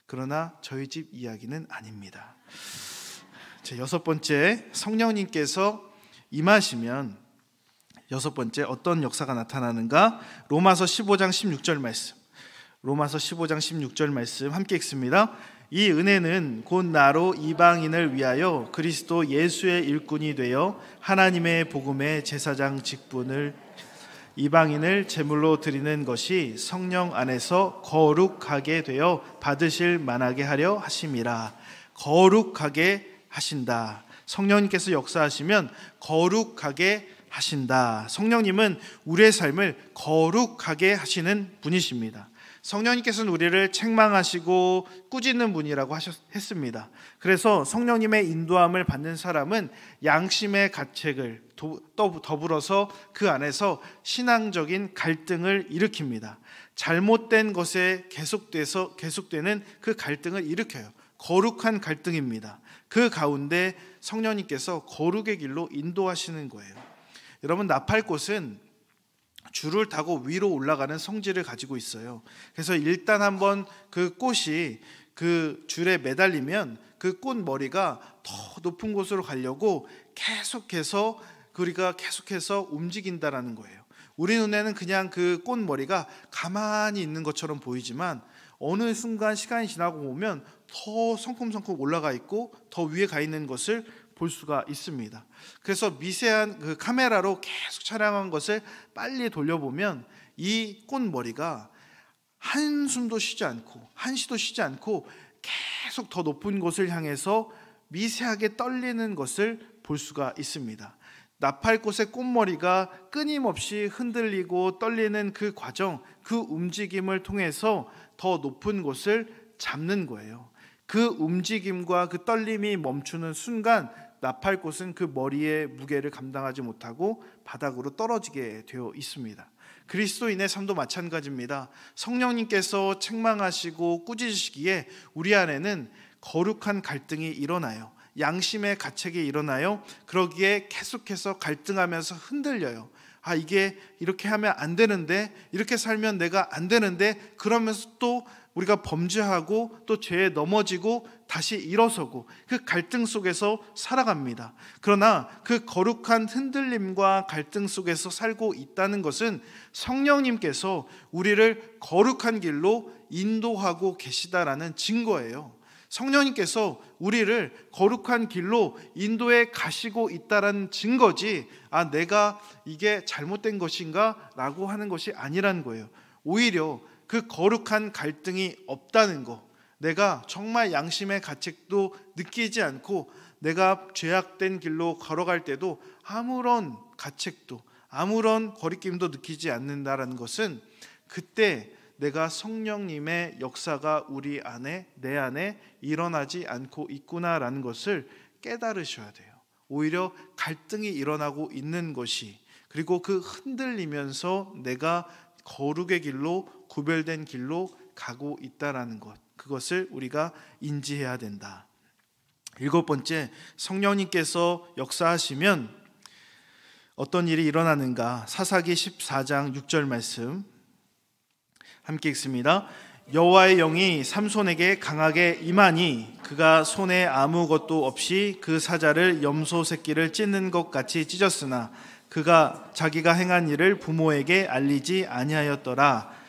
[SPEAKER 1] 그러나 저희 집 이야기는 아닙니다. 제 6번째, 성령님께서 임하시면 6번째 어떤 역사가 나타나는가? 로마서 15장 16절 말씀. 로마서 15장 16절 말씀 함께 읽습니다. 이 은혜는 곧 나로 이방인을 위하여 그리스도 예수의 일꾼이 되어 하나님의 복음의 제사장 직분을, 이방인을 제물로 드리는 것이 성령 안에서 거룩하게 되어 받으실 만하게 하려 하심이라. 거룩하게 하신다. 성령님께서 역사하시면 거룩하게 하신다. 성령님은 우리의 삶을 거룩하게 하시는 분이십니다. 성령님께서는 우리를 책망하시고 꾸짖는 분이라고 했습니다. 그래서 성령님의 인도함을 받는 사람은 양심의 가책을 또 더불어서 그 안에서 신앙적인 갈등을 일으킵니다. 잘못된 것에 계속되는 그 갈등을 일으켜요. 거룩한 갈등입니다. 그 가운데 성령님께서 거룩의 길로 인도하시는 거예요. 여러분, 나팔꽃은 줄을 타고 위로 올라가는 성질을 가지고 있어요. 그래서 일단 한번 그 꽃이 그 줄에 매달리면 그 꽃 머리가 더 높은 곳으로 가려고 계속해서 움직인다라는 거예요. 우리 눈에는 그냥 그 꽃 머리가 가만히 있는 것처럼 보이지만 어느 순간 시간이 지나고 보면 더 성큼성큼 올라가 있고 더 위에 가 있는 것을 볼 수가 있습니다. 그래서 미세한 그 카메라로 계속 촬영한 것을 빨리 돌려보면 이 꽃머리가 한숨도 쉬지 않고 한시도 쉬지 않고 계속 더 높은 곳을 향해서 미세하게 떨리는 것을 볼 수가 있습니다. 나팔꽃의 꽃머리가 끊임없이 흔들리고 떨리는 그 과정, 그 움직임을 통해서 더 높은 곳을 잡는 거예요. 그 움직임과 그 떨림이 멈추는 순간 나팔꽃은 그 머리의 무게를 감당하지 못하고 바닥으로 떨어지게 되어 있습니다. 그리스도인의 삶도 마찬가지입니다. 성령님께서 책망하시고 꾸짖으시기에 우리 안에는 거룩한 갈등이 일어나요. 양심의 가책이 일어나요. 그러기에 계속해서 갈등하면서 흔들려요. 이게 이렇게 하면 안 되는데, 이렇게 살면 내가 안 되는데, 그러면서 또 우리가 범죄하고 또 죄에 넘어지고 다시 일어서고 그 갈등 속에서 살아갑니다. 그러나 그 거룩한 흔들림과 갈등 속에서 살고 있다는 것은 성령님께서 우리를 거룩한 길로 인도하고 계시다라는 증거예요. 성령님께서 우리를 거룩한 길로 인도해 가시고 있다라는 증거지, 내가 이게 잘못된 것인가 라고 하는 것이 아니라는 거예요. 오히려 그 거룩한 갈등이 없다는 거, 내가 정말 양심의 가책도 느끼지 않고 내가 죄악된 길로 걸어갈 때도 아무런 가책도 아무런 거리낌도 느끼지 않는다라는 것은 그때 내가 성령님의 역사가 우리 안에, 내 안에 일어나지 않고 있구나라는 것을 깨달으셔야 돼요. 오히려 갈등이 일어나고 있는 것이, 그리고 그 흔들리면서 내가 거룩의 길로, 구별된 길로 가고 있다라는 것, 그것을 우리가 인지해야 된다. 7번째, 성령님께서 역사하시면 어떤 일이 일어나는가? 사사기 14장 6절 말씀 함께 읽습니다. 여호와의 영이 삼손에게 강하게 임하니 그가 손에 아무것도 없이 그 사자를 염소 새끼를 찢는 것 같이 찢었으나 그가 자기가 행한 일을 부모에게 알리지 아니하였더라.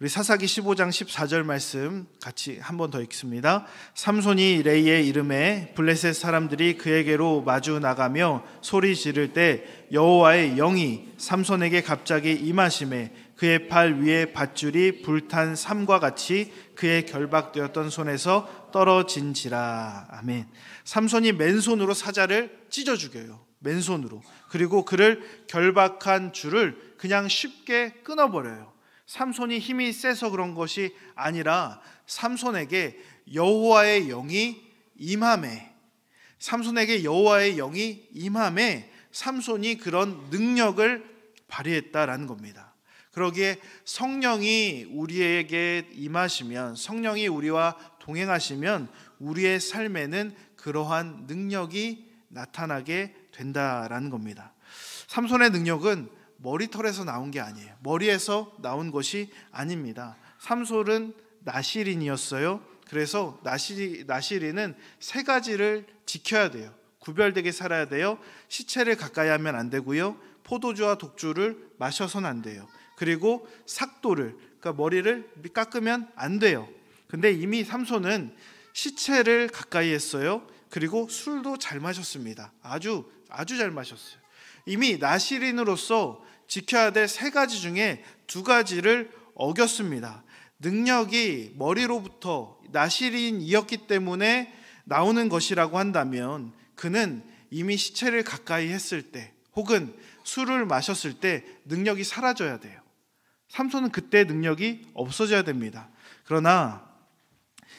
[SPEAKER 1] 우리 사사기 15장 14절 말씀 같이 한 번 더 읽습니다. 삼손이 레이의 이름에 블레셋 사람들이 그에게로 마주 나가며 소리 지를 때 여호와의 영이 삼손에게 갑자기 임하심에 그의 팔 위에 밧줄이 불탄 삼과 같이 그의 결박되었던 손에서 떨어진지라. 아멘. 삼손이 맨손으로 사자를 찢어 죽여요. 맨손으로. 그리고 그를 결박한 줄을 그냥 쉽게 끊어버려요. 삼손이 힘이 세서 그런 것이 아니라 삼손에게 여호와의 영이 임함에, 삼손에게 여호와의 영이 임함에 삼손이 그런 능력을 발휘했다라는 겁니다. 그러기에 성령이 우리에게 임하시면, 성령이 우리와 동행하시면 우리의 삶에는 그러한 능력이 나타나게 된다라는 겁니다. 삼손의 능력은 머리털에서 나온 게 아니에요. 머리에서 나온 것이 아닙니다. 삼손은 나실인이었어요. 그래서 나실인은 세 가지를 지켜야 돼요. 구별되게 살아야 돼요. 시체를 가까이 하면 안 되고요. 포도주와 독주를 마셔서는 안 돼요. 그리고 삭도를, 그러니까 머리를 깎으면 안 돼요. 근데 이미 삼손은 시체를 가까이 했어요. 그리고 술도 잘 마셨습니다. 아주 잘 마셨어요. 이미 나실인으로서 지켜야 될 세 가지 중에 두 가지를 어겼습니다. 능력이 머리로부터 나실인이었기 때문에 나오는 것이라고 한다면 그는 이미 시체를 가까이 했을 때 혹은 술을 마셨을 때 능력이 사라져야 돼요. 삼손은 그때 능력이 없어져야 됩니다. 그러나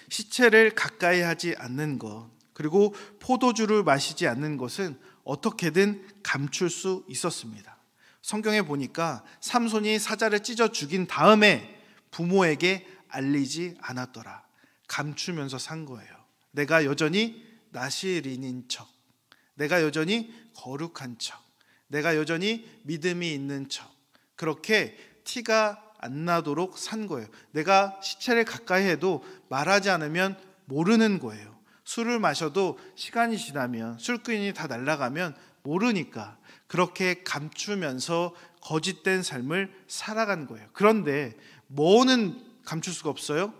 [SPEAKER 1] 시체를 가까이 하지 않는 것, 그리고 포도주를 마시지 않는 것은 어떻게든 감출 수 있었습니다. 성경에 보니까 삼손이 사자를 찢어 죽인 다음에 부모에게 알리지 않았더라. 감추면서 산 거예요. 내가 여전히 나실인인 척, 내가 여전히 거룩한 척, 내가 여전히 믿음이 있는 척, 그렇게 티가 안 나도록 산 거예요. 내가 시체를 가까이 해도 말하지 않으면 모르는 거예요. 술을 마셔도 시간이 지나면, 술꾼이 다 날아가면 모르니까 그렇게 감추면서 거짓된 삶을 살아간 거예요. 그런데 뭐는 감출 수가 없어요?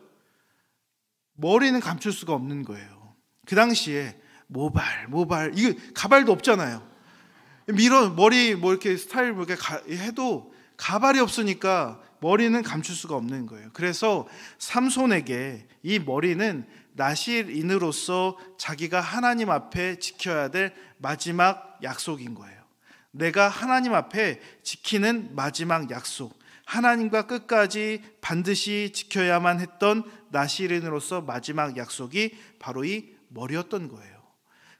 [SPEAKER 1] 머리는 감출 수가 없는 거예요. 그 당시에 모발 이거 가발도 없잖아요. 머리 이렇게 스타일 이렇게 해도 가발이 없으니까 머리는 감출 수가 없는 거예요. 그래서 삼손에게 이 머리는 나실인으로서 자기가 하나님 앞에 지켜야 될 마지막 약속인 거예요. 내가 하나님 앞에 지키는 마지막 약속, 하나님과 끝까지 반드시 지켜야만 했던 나실인으로서 마지막 약속이 바로 이 머리였던 거예요.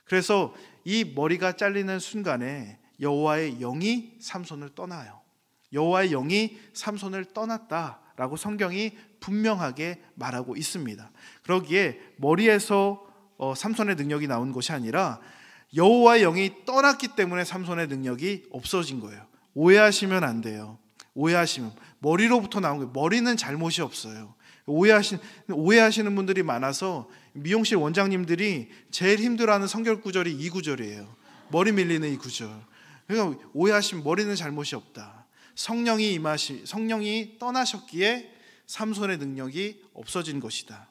[SPEAKER 1] 그래서 이 머리가 잘리는 순간에 여호와의 영이 삼손을 떠나요. 여호와의 영이 삼손을 떠났다라고 성경이 분명하게 말하고 있습니다. 그러기에 머리에서 삼손의 능력이 나온 것이 아니라 여호와의 영이 떠났기 때문에 삼손의 능력이 없어진 거예요. 오해하시면 안 돼요. 오해하시면 머리로부터 나온 거예요. 머리는 잘못이 없어요. 오해하시는 분들이 많아서 미용실 원장님들이 제일 힘들어하는 성경 구절이 이 구절이에요. 머리 밀리는 이 구절. 그러니까 오해하시면 머리는 잘못이 없다. 성령이 떠나셨기에 삼손의 능력이 없어진 것이다.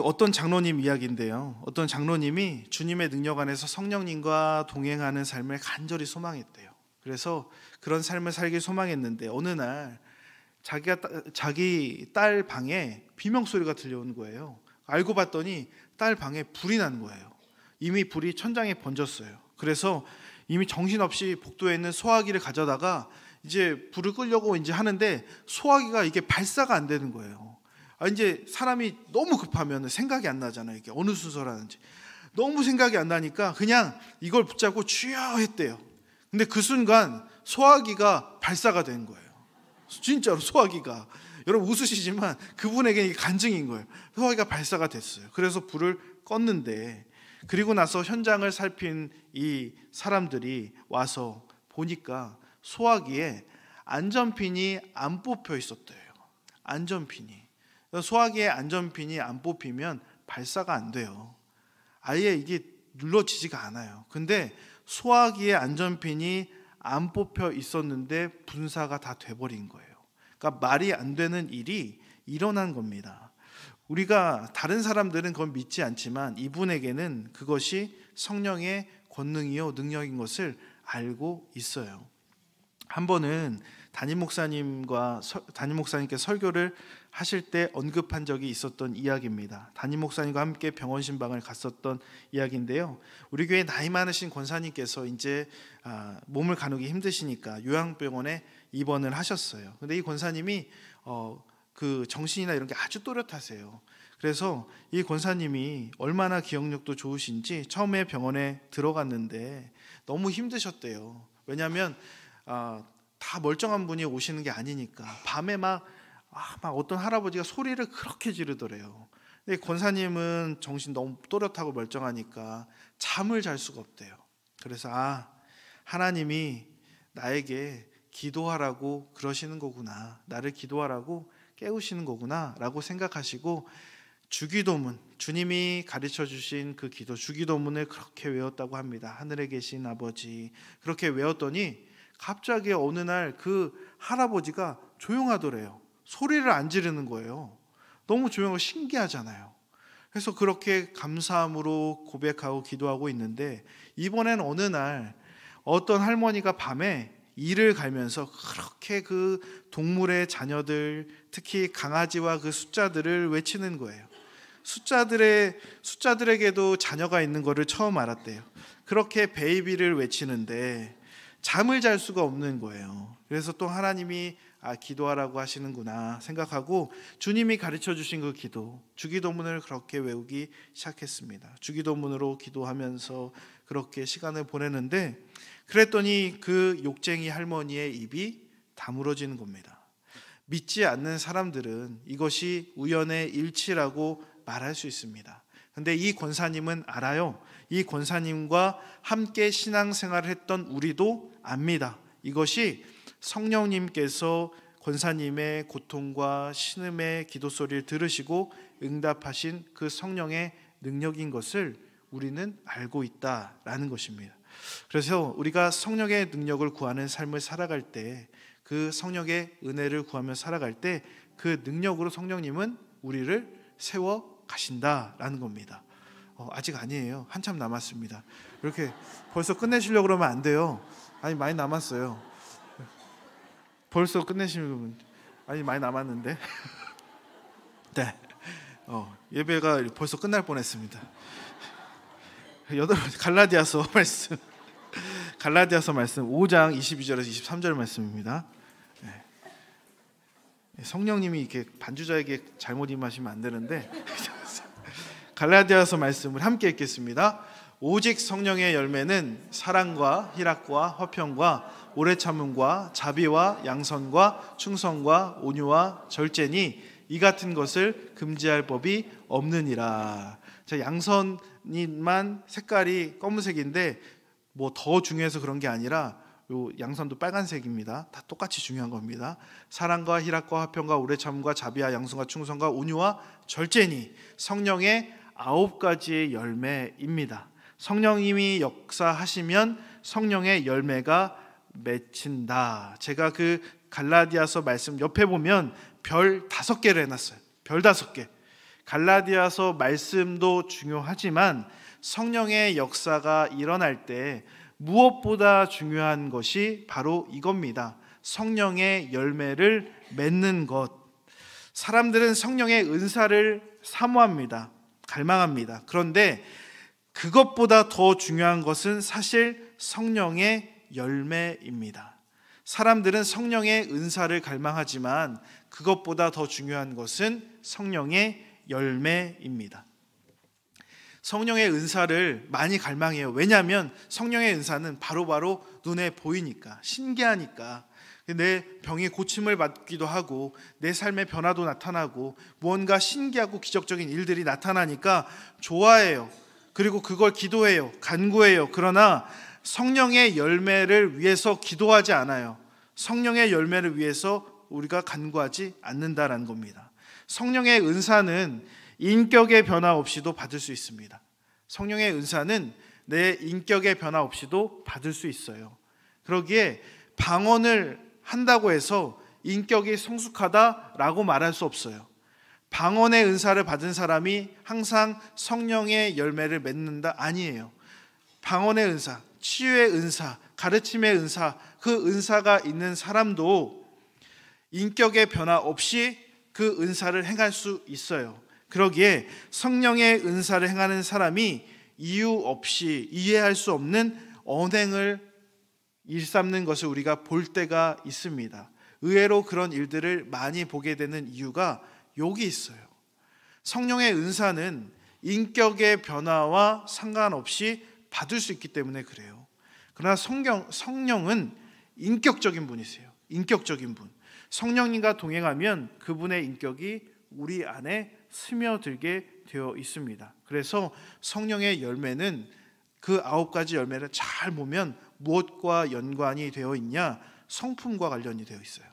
[SPEAKER 1] 어떤 장로님 이야기인데요. 어떤 장로님이 주님의 능력 안에서 성령님과 동행하는 삶을 간절히 소망했대요. 그래서 그런 삶을 살길 소망했는데 어느 날 자기 딸 방에 비명 소리가 들려오는 거예요. 알고 봤더니 딸 방에 불이 난 거예요. 이미 불이 천장에 번졌어요. 그래서 이미 정신없이 복도에 있는 소화기를 가져다가 이제 불을 끄려고 이제 하는데 소화기가 이게 발사가 안 되는 거예요. 이제 사람이 너무 급하면 생각이 안 나잖아요. 이게 어느 순서로 하는지. 너무 생각이 안 나니까 그냥 이걸 붙잡고 주여 했대요. 근데 그 순간 소화기가 발사가 된 거예요. 진짜로 소화기가. 여러분 웃으시지만 그분에게 이게 간증인 거예요. 소화기가 발사가 됐어요. 그래서 불을 껐는데 그리고 나서 현장을 살핀 이 사람들이 와서 보니까 소화기에 안전핀이 안 뽑혀 있었대요. 안전핀이. 소화기에 안전핀이 안 뽑히면 발사가 안 돼요. 아예 이게 눌러지지가 않아요. 근데 소화기에 안전핀이 안 뽑혀 있었는데 분사가 다 돼버린 거예요. 그러니까 말이 안 되는 일이 일어난 겁니다. 우리가 다른 사람들은 그건 믿지 않지만 이분에게는 그것이 성령의 권능이요 능력인 것을 알고 있어요. 한 번은 담임 목사님께 설교를 하실 때 언급한 적이 있었던 이야기입니다. 담임 목사님과 함께 병원 신방을 갔었던 이야기인데요. 우리 교회 나이 많으신 권사님께서 이제 몸을 가누기 힘드시니까 요양병원에 입원을 하셨어요. 근데 이 권사님이 그 정신이나 이런 게 아주 또렷하세요. 그래서 이 권사님이 얼마나 기억력도 좋으신지 처음에 병원에 들어갔는데 너무 힘드셨대요. 왜냐하면 다 멀쩡한 분이 오시는 게 아니니까 밤에 막 어떤 할아버지가 소리를 그렇게 지르더래요. 근데 권사님은 정신 너무 또렷하고 멀쩡하니까 잠을 잘 수가 없대요. 그래서 하나님이 나에게 기도하라고 그러시는 거구나, 나를 기도하라고 깨우시는 거구나 라고 생각하시고 주기도문, 주님이 가르쳐 주신 그 기도 주기도문을 그렇게 외웠다고 합니다. 하늘에 계신 아버지, 그렇게 외웠더니 갑자기 어느 날 그 할아버지가 조용하더래요. 소리를 안 지르는 거예요. 너무 조용하고 신기하잖아요. 그래서 그렇게 감사함으로 고백하고 기도하고 있는데 이번엔 어느 날 어떤 할머니가 밤에 이를 갈면서 그렇게 그 동물의 자녀들, 특히 강아지와 그 숫자들을 외치는 거예요. 숫자들에게도 자녀가 있는 거를 처음 알았대요. 그렇게 베이비를 외치는데 잠을 잘 수가 없는 거예요. 그래서 또 하나님이 기도하라고 하시는구나 생각하고 주님이 가르쳐 주신 그 기도, 주기도문을 그렇게 외우기 시작했습니다. 주기도문으로 기도하면서 그렇게 시간을 보내는데 그랬더니 그 욕쟁이 할머니의 입이 다물어지는 겁니다. 믿지 않는 사람들은 이것이 우연의 일치라고 말할 수 있습니다. 근데 이 권사님은 알아요. 이 권사님과 함께 신앙생활을 했던 우리도 압니다. 이것이 성령님께서 권사님의 고통과 신음의 기도 소리를 들으시고 응답하신 그 성령의 능력인 것을 우리는 알고 있다라는 것입니다. 그래서 우리가 성령의 능력을 구하는 삶을 살아갈 때, 그 성령의 은혜를 구하며 살아갈 때 그 능력으로 성령님은 우리를 세워 가신다라는 겁니다. 아직 아니에요. 한참 남았습니다. 이렇게 벌써 끝내시려고 그러면 안 돼요. 많이 남았어요. 벌써 끝내시는 분 아니 많이 남았는데. 네. 예배가 벌써 끝날 뻔했습니다. 갈라디아서 말씀 5장 22절에서 23절 말씀입니다. 네. 성령님이 이렇게 반주자에게 잘못 임하시면 안 되는데 갈라디아서 말씀을 함께 읽겠습니다. 오직 성령의 열매는 사랑과 희락과 화평과 오래 참음과 자비와 양선과 충성과 온유와 절제니 이 같은 것을 금지할 법이 없느니라. 양선만 색깔이 검은색인데 뭐 더 중요해서 그런 게 아니라 요 양선도 빨간색입니다. 다 똑같이 중요한 겁니다. 사랑과 희락과 화평과 오래 참음과 자비와 양선과 충성과 온유와 절제니 성령의 9가지의 열매입니다. 성령님이 역사하시면 성령의 열매가 맺힌다. 제가 그 갈라디아서 말씀 옆에 보면 별 5개를 해놨어요. 별 5개. 갈라디아서 말씀도 중요하지만 성령의 역사가 일어날 때 무엇보다 중요한 것이 바로 이겁니다. 성령의 열매를 맺는 것. 사람들은 성령의 은사를 사모합니다. 갈망합니다. 그런데 그것보다 더 중요한 것은 사실 성령의 열매입니다. 사람들은 성령의 은사를 갈망하지만 그것보다 더 중요한 것은 성령의 열매입니다. 성령의 은사를 많이 갈망해요. 왜냐하면 성령의 은사는 바로바로 눈에 보이니까, 신기하니까. 내 병이 고침을 받기도 하고 내 삶의 변화도 나타나고 무언가 신기하고 기적적인 일들이 나타나니까 좋아해요. 그리고 그걸 기도해요. 간구해요. 그러나 성령의 열매를 위해서 기도하지 않아요. 성령의 열매를 위해서 우리가 간구하지 않는다라는 겁니다. 성령의 은사는 인격의 변화 없이도 받을 수 있습니다. 성령의 은사는 내 인격의 변화 없이도 받을 수 있어요. 그러기에 방언을 한다고 해서 인격이 성숙하다라고 말할 수 없어요. 방언의 은사를 받은 사람이 항상 성령의 열매를 맺는다? 아니에요. 방언의 은사, 치유의 은사, 가르침의 은사, 그 은사가 있는 사람도 인격의 변화 없이 그 은사를 행할 수 있어요. 그러기에 성령의 은사를 행하는 사람이 이유 없이 이해할 수 없는 언행을 일삼는 것을 우리가 볼 때가 있습니다. 의외로 그런 일들을 많이 보게 되는 이유가 여기 있어요. 성령의 은사는 인격의 변화와 상관없이 받을 수 있기 때문에 그래요. 그러나 성령은 인격적인 분이세요. 인격적인 분. 성령님과 동행하면 그분의 인격이 우리 안에 스며들게 되어 있습니다. 그래서 성령의 열매는 그 9가지 열매를 잘 보면 무엇과 연관이 되어 있냐? 성품과 관련이 되어 있어요.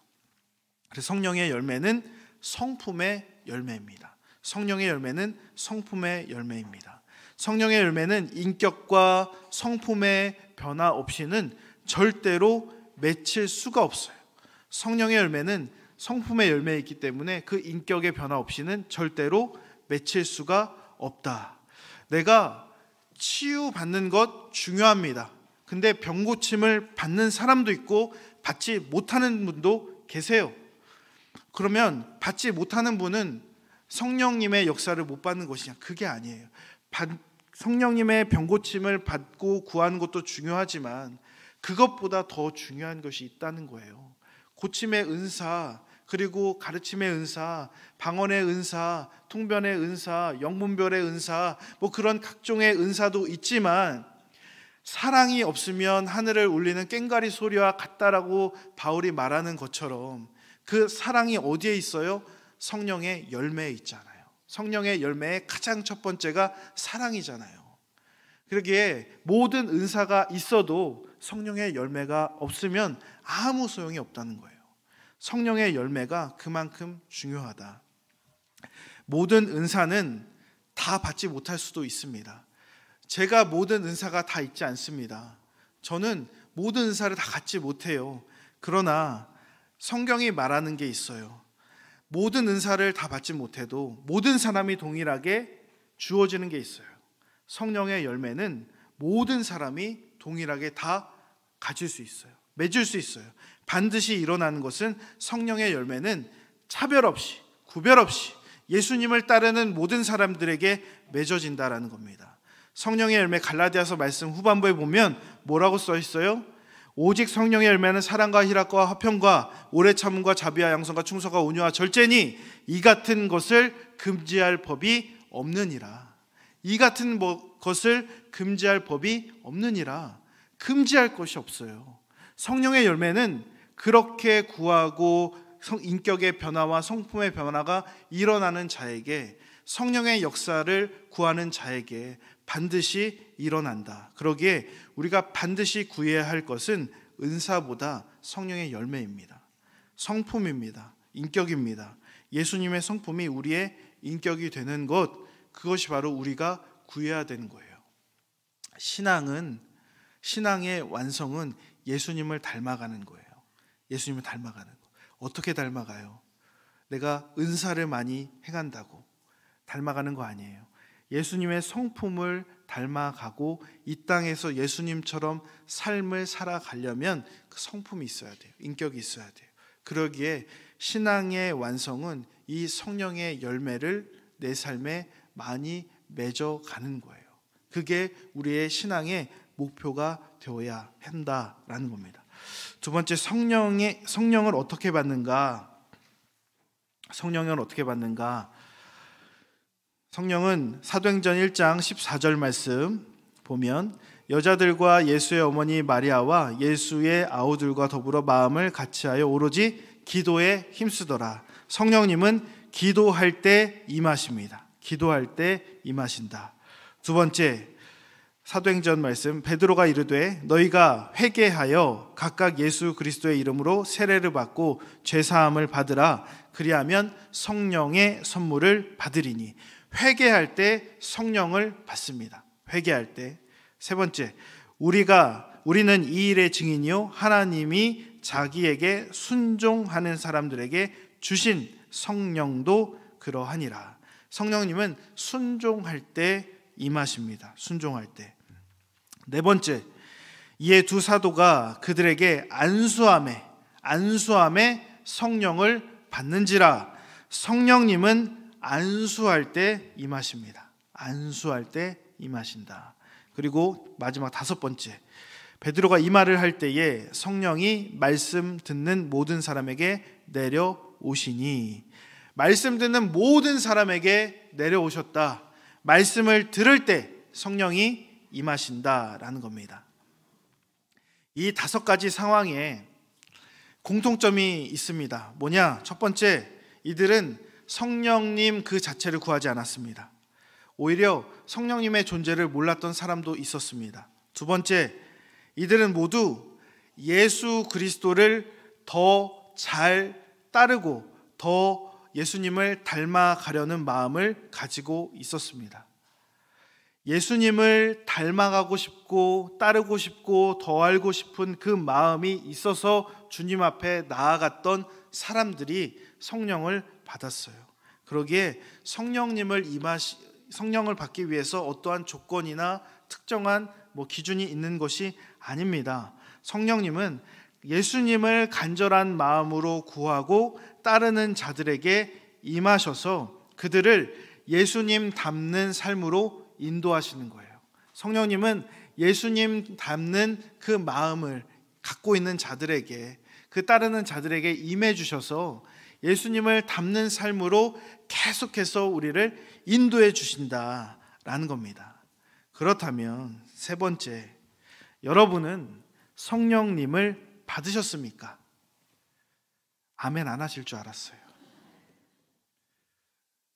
[SPEAKER 1] 그래서 성령의 열매는 성품의 열매입니다. 성령의 열매는 성품의 열매입니다. 성령의 열매는 인격과 성품의 변화 없이는 절대로 맺힐 수가 없어요. 성령의 열매는 성품의 열매이기 때문에 그 인격의 변화 없이는 절대로 맺힐 수가 없다. 내가 치유받는 것 중요합니다. 근데 병 고침을 받는 사람도 있고 받지 못하는 분도 계세요. 그러면 받지 못하는 분은 성령님의 역사를 못 받는 것이냐? 그게 아니에요. 성령님의 병 고침을 받고 구하는 것도 중요하지만 그것보다 더 중요한 것이 있다는 거예요. 고침의 은사, 그리고 가르침의 은사, 방언의 은사, 통변의 은사, 영문별의 은사, 뭐 그런 각종의 은사도 있지만 사랑이 없으면 하늘을 울리는 꽹과리 소리와 같다라고 바울이 말하는 것처럼 그 사랑이 어디에 있어요? 성령의 열매에 있잖아요. 성령의 열매의 가장 첫 번째가 사랑이잖아요. 그러기에 모든 은사가 있어도 성령의 열매가 없으면 아무 소용이 없다는 거예요. 성령의 열매가 그만큼 중요하다. 모든 은사는 다 받지 못할 수도 있습니다. 제가 모든 은사가 다 있지 않습니다. 저는 모든 은사를 다 갖지 못해요. 그러나 성경이 말하는 게 있어요. 모든 은사를 다 받지 못해도 모든 사람이 동일하게 주어지는 게 있어요. 성령의 열매는 모든 사람이 동일하게 다 가질 수 있어요. 맺을 수 있어요. 반드시 일어나는 것은 성령의 열매는 차별 없이, 구별 없이 예수님을 따르는 모든 사람들에게 맺어진다라는 겁니다. 성령의 열매 갈라디아서 말씀 후반부에 보면 뭐라고 써 있어요? 오직 성령의 열매는 사랑과 희락과 화평과 오래 참음과 자비와 양선과 충성과 온유와 절제니 이 같은 것을 금지할 법이 없느니라. 이 같은 것을 금지할 법이 없느니라. 금지할 것이 없어요. 성령의 열매는 그렇게 구하고 인격의 변화와 성품의 변화가 일어나는 자에게, 성령의 역사를 구하는 자에게 반드시 일어난다. 그러기에 우리가 반드시 구해야 할 것은 은사보다 성령의 열매입니다. 성품입니다. 인격입니다. 예수님의 성품이 우리의 인격이 되는 것, 그것이 바로 우리가 구해야 되는 거예요. 신앙의 완성은 예수님을 닮아가는 거예요. 예수님을 닮아가는 거. 어떻게 닮아가요? 내가 은사를 많이 행한다고 닮아가는 거 아니에요. 예수님의 성품을 닮아가고 이 땅에서 예수님처럼 삶을 살아가려면 그 성품이 있어야 돼요. 인격이 있어야 돼요. 그러기에 신앙의 완성은 이 성령의 열매를 내 삶에 많이 맺어가는 거예요. 그게 우리의 신앙의 목표가 되어야 한다라는 겁니다. 두 번째, 성령을 어떻게 받는가? 성령을 어떻게 받는가? 성령은 사도행전 1장 14절 말씀 보면 여자들과 예수의 어머니 마리아와 예수의 아우들과 더불어 마음을 같이하여 오로지 기도에 힘쓰더라. 성령님은 기도할 때 임하십니다. 기도할 때 임하신다. 두 번째, 사도행전 말씀 베드로가 이르되 너희가 회개하여 각각 예수 그리스도의 이름으로 세례를 받고 죄사함을 받으라. 그리하면 성령의 선물을 받으리니. 회개할 때 성령을 받습니다. 회개할 때. 세 번째, 우리는 이 일의 증인이요 하나님이 자기에게 순종하는 사람들에게 주신 성령도 그러하니라. 성령님은 순종할 때 임하십니다. 순종할 때. 네 번째, 이에 두 사도가 그들에게 안수함에 성령을 받는지라. 성령님은 안수할 때 임하십니다. 안수할 때 임하신다. 그리고 마지막 다섯 번째, 베드로가 이 말을 할 때에 성령이 말씀 듣는 모든 사람에게 내려오시니. 말씀 듣는 모든 사람에게 내려오셨다. 말씀을 들을 때 성령이 임하신다라는 겁니다. 이 다섯 가지 상황에 공통점이 있습니다. 뭐냐? 첫 번째, 이들은 성령님 그 자체를 구하지 않았습니다. 오히려 성령님의 존재를 몰랐던 사람도 있었습니다. 두 번째, 이들은 모두 예수 그리스도를 더 잘 따르고 더 예수님을 닮아가려는 마음을 가지고 있었습니다. 예수님을 닮아가고 싶고 따르고 싶고 더 알고 싶은 그 마음이 있어서 주님 앞에 나아갔던 사람들이 성령을 받았어요. 그러기에 성령을 받기 위해서 어떠한 조건이나 특정한 기준이 있는 것이 아닙니다. 성령님은 예수님을 간절한 마음으로 구하고 따르는 자들에게 임하셔서 그들을 예수님 닮는 삶으로 인도하시는 거예요. 성령님은 예수님 닮는 그 마음을 갖고 있는 자들에게, 그 따르는 자들에게 임해 주셔서 예수님을 닮는 삶으로 계속해서 우리를 인도해 주신다라는 겁니다. 그렇다면 세 번째, 여러분은 성령님을 받으셨습니까? 아멘 안 하실 줄 알았어요.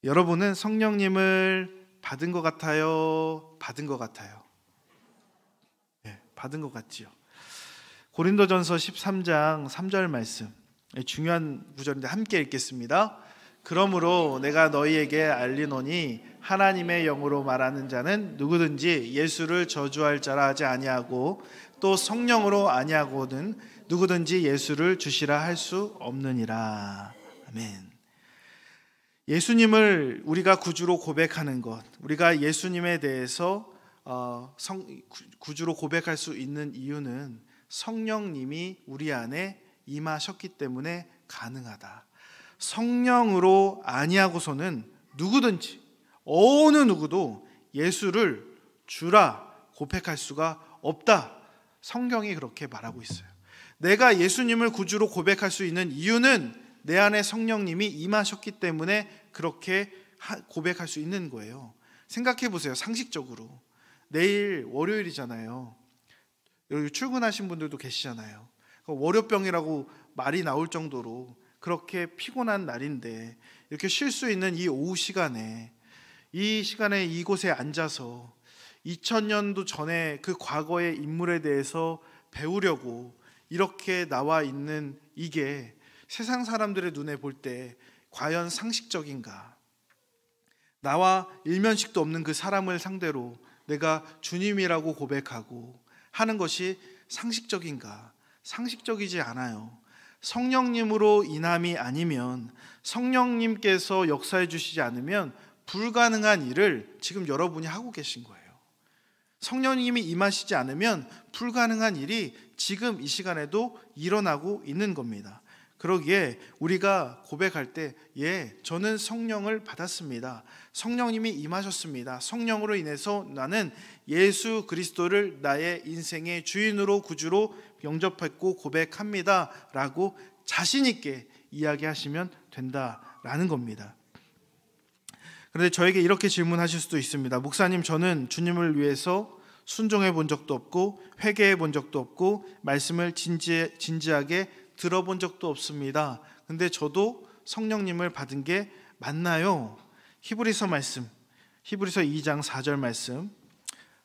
[SPEAKER 1] 여러분은 성령님을 받은 것 같아요? 받은 것 같아요? 네, 받은 것 같지요. 고린도전서 13장 3절 말씀, 중요한 구절인데 함께 읽겠습니다. 그러므로 내가 너희에게 알리노니 하나님의 영으로 말하는 자는 누구든지 예수를 저주할 자라 하지 아니하고 또 성령으로 아니하고는 누구든지 예수를 주시라 할 수 없느니라. 아멘. 예수님을 우리가 구주로 고백하는 것, 우리가 예수님에 대해서 구주로 고백할 수 있는 이유는 성령님이 우리 안에 임하셨기 때문에 가능하다. 성령으로 아니하고서는 누구든지 어느 누구도 예수를 주라 고백할 수가 없다. 성경이 그렇게 말하고 있어요. 내가 예수님을 구주로 고백할 수 있는 이유는 내 안에 성령님이 임하셨기 때문에 그렇게 고백할 수 있는 거예요. 생각해 보세요. 상식적으로 내일 월요일이잖아요. 여기 출근하신 분들도 계시잖아요. 월요병이라고 말이 나올 정도로 그렇게 피곤한 날인데 이렇게 쉴 수 있는 이 오후 시간에, 이 시간에 이곳에 앉아서 2000년도 전에 그 과거의 인물에 대해서 배우려고 이렇게 나와 있는 이게 세상 사람들의 눈에 볼 때 과연 상식적인가? 나와 일면식도 없는 그 사람을 상대로 내가 주님이라고 고백하고 하는 것이 상식적인가? 상식적이지 않아요. 성령님으로 인함이 아니면, 성령님께서 역사해 주시지 않으면 불가능한 일을 지금 여러분이 하고 계신 거예요. 성령님이 임하시지 않으면 불가능한 일이 지금 이 시간에도 일어나고 있는 겁니다. 그러기에 우리가 고백할 때, 저는 성령을 받았습니다. 성령님이 임하셨습니다. 성령으로 인해서 나는 예수 그리스도를 나의 인생의 주인으로 구주로 영접했고 고백합니다 라고 자신 있게 이야기하시면 된다라는 겁니다. 그런데 저에게 이렇게 질문하실 수도 있습니다. 목사님, 저는 주님을 위해서 순종해 본 적도 없고 회개해 본 적도 없고 말씀을 진지하게 들어본 적도 없습니다. 근데 저도 성령님을 받은 게 맞나요? 히브리서 2장 4절 말씀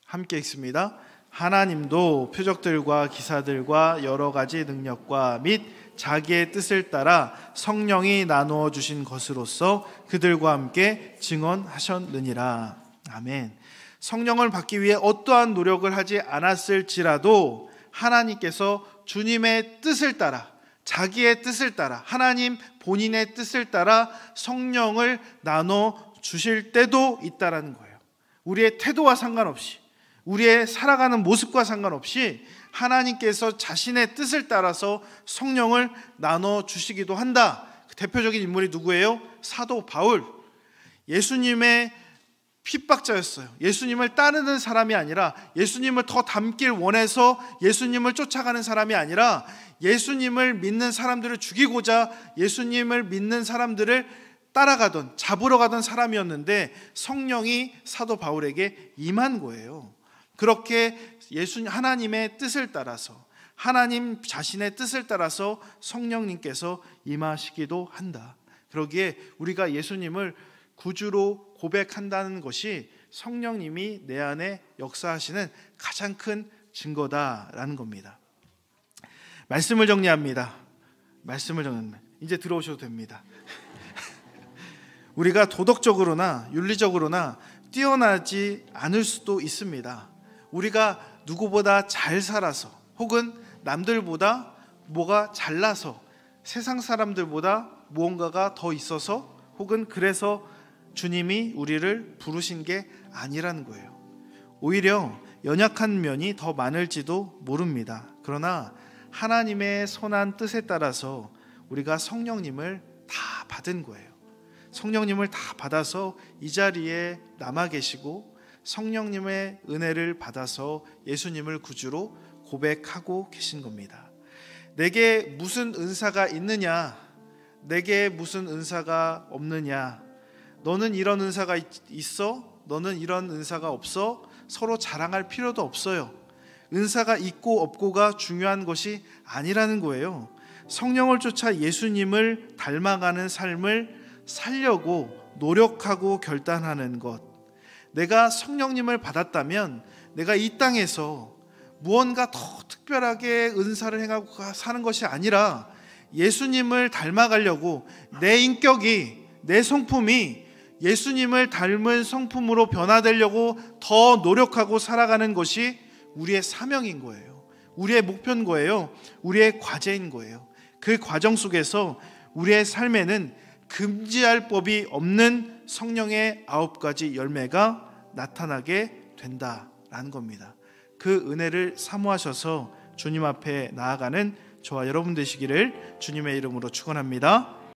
[SPEAKER 1] 함께 읽습니다. 하나님도 표적들과 기사들과 여러 가지 능력과 및 자기의 뜻을 따라 성령이 나누어 주신 것으로서 그들과 함께 증언하셨느니라. 아멘. 성령을 받기 위해 어떠한 노력을 하지 않았을지라도 하나님께서 주님의 뜻을 따라, 자기의 뜻을 따라, 하나님 본인의 뜻을 따라 성령을 나눠 주실 때도 있다라는 거예요. 우리의 태도와 상관없이, 우리의 살아가는 모습과 상관없이 하나님께서 자신의 뜻을 따라서 성령을 나눠 주시기도 한다. 대표적인 인물이 누구예요? 사도 바울. 예수님의 핍박자였어요. 예수님을 따르는 사람이 아니라, 예수님을 더 닮길 원해서 예수님을 쫓아가는 사람이 아니라, 예수님을 믿는 사람들을 죽이고자 예수님을 믿는 사람들을 따라가던, 잡으러 가던 사람이었는데 성령이 사도 바울에게 임한 거예요. 그렇게 하나님의 뜻을 따라서, 하나님 자신의 뜻을 따라서 성령님께서 임하시기도 한다. 그러기에 우리가 예수님을 구주로 고백한다는 것이 성령님이 내 안에 역사하시는 가장 큰 증거다라는 겁니다. 말씀을 정리합니다. 이제 들어오셔도 됩니다. 우리가 도덕적으로나 윤리적으로나 뛰어나지 않을 수도 있습니다. 우리가 누구보다 잘 살아서, 혹은 남들보다 뭐가 잘나서, 세상 사람들보다 무언가가 더 있어서, 혹은 그래서 주님이 우리를 부르신 게 아니라는 거예요. 오히려 연약한 면이 더 많을지도 모릅니다. 그러나 하나님의 선한 뜻에 따라서 우리가 성령님을 다 받은 거예요. 성령님을 다 받아서 이 자리에 남아 계시고, 성령님의 은혜를 받아서 예수님을 구주로 고백하고 계신 겁니다. 내게 무슨 은사가 있느냐, 내게 무슨 은사가 없느냐, 너는 이런 은사가 있어, 너는 이런 은사가 없어, 서로 자랑할 필요도 없어요. 은사가 있고 없고가 중요한 것이 아니라는 거예요. 성령을 쫓아 예수님을 닮아가는 삶을 살려고 노력하고 결단하는 것. 내가 성령님을 받았다면 내가 이 땅에서 무언가 더 특별하게 은사를 행하고 사는 것이 아니라 예수님을 닮아가려고 내 인격이, 내 성품이 예수님을 닮은 성품으로 변화되려고 더 노력하고 살아가는 것이 우리의 사명인 거예요. 우리의 목표인 거예요. 우리의 과제인 거예요. 그 과정 속에서 우리의 삶에는 금지할 법이 없는 성령의 9가지 열매가 나타나게 된다라는 겁니다. 그 은혜를 사모하셔서 주님 앞에 나아가는 저와 여러분 되시기를 주님의 이름으로 축원합니다.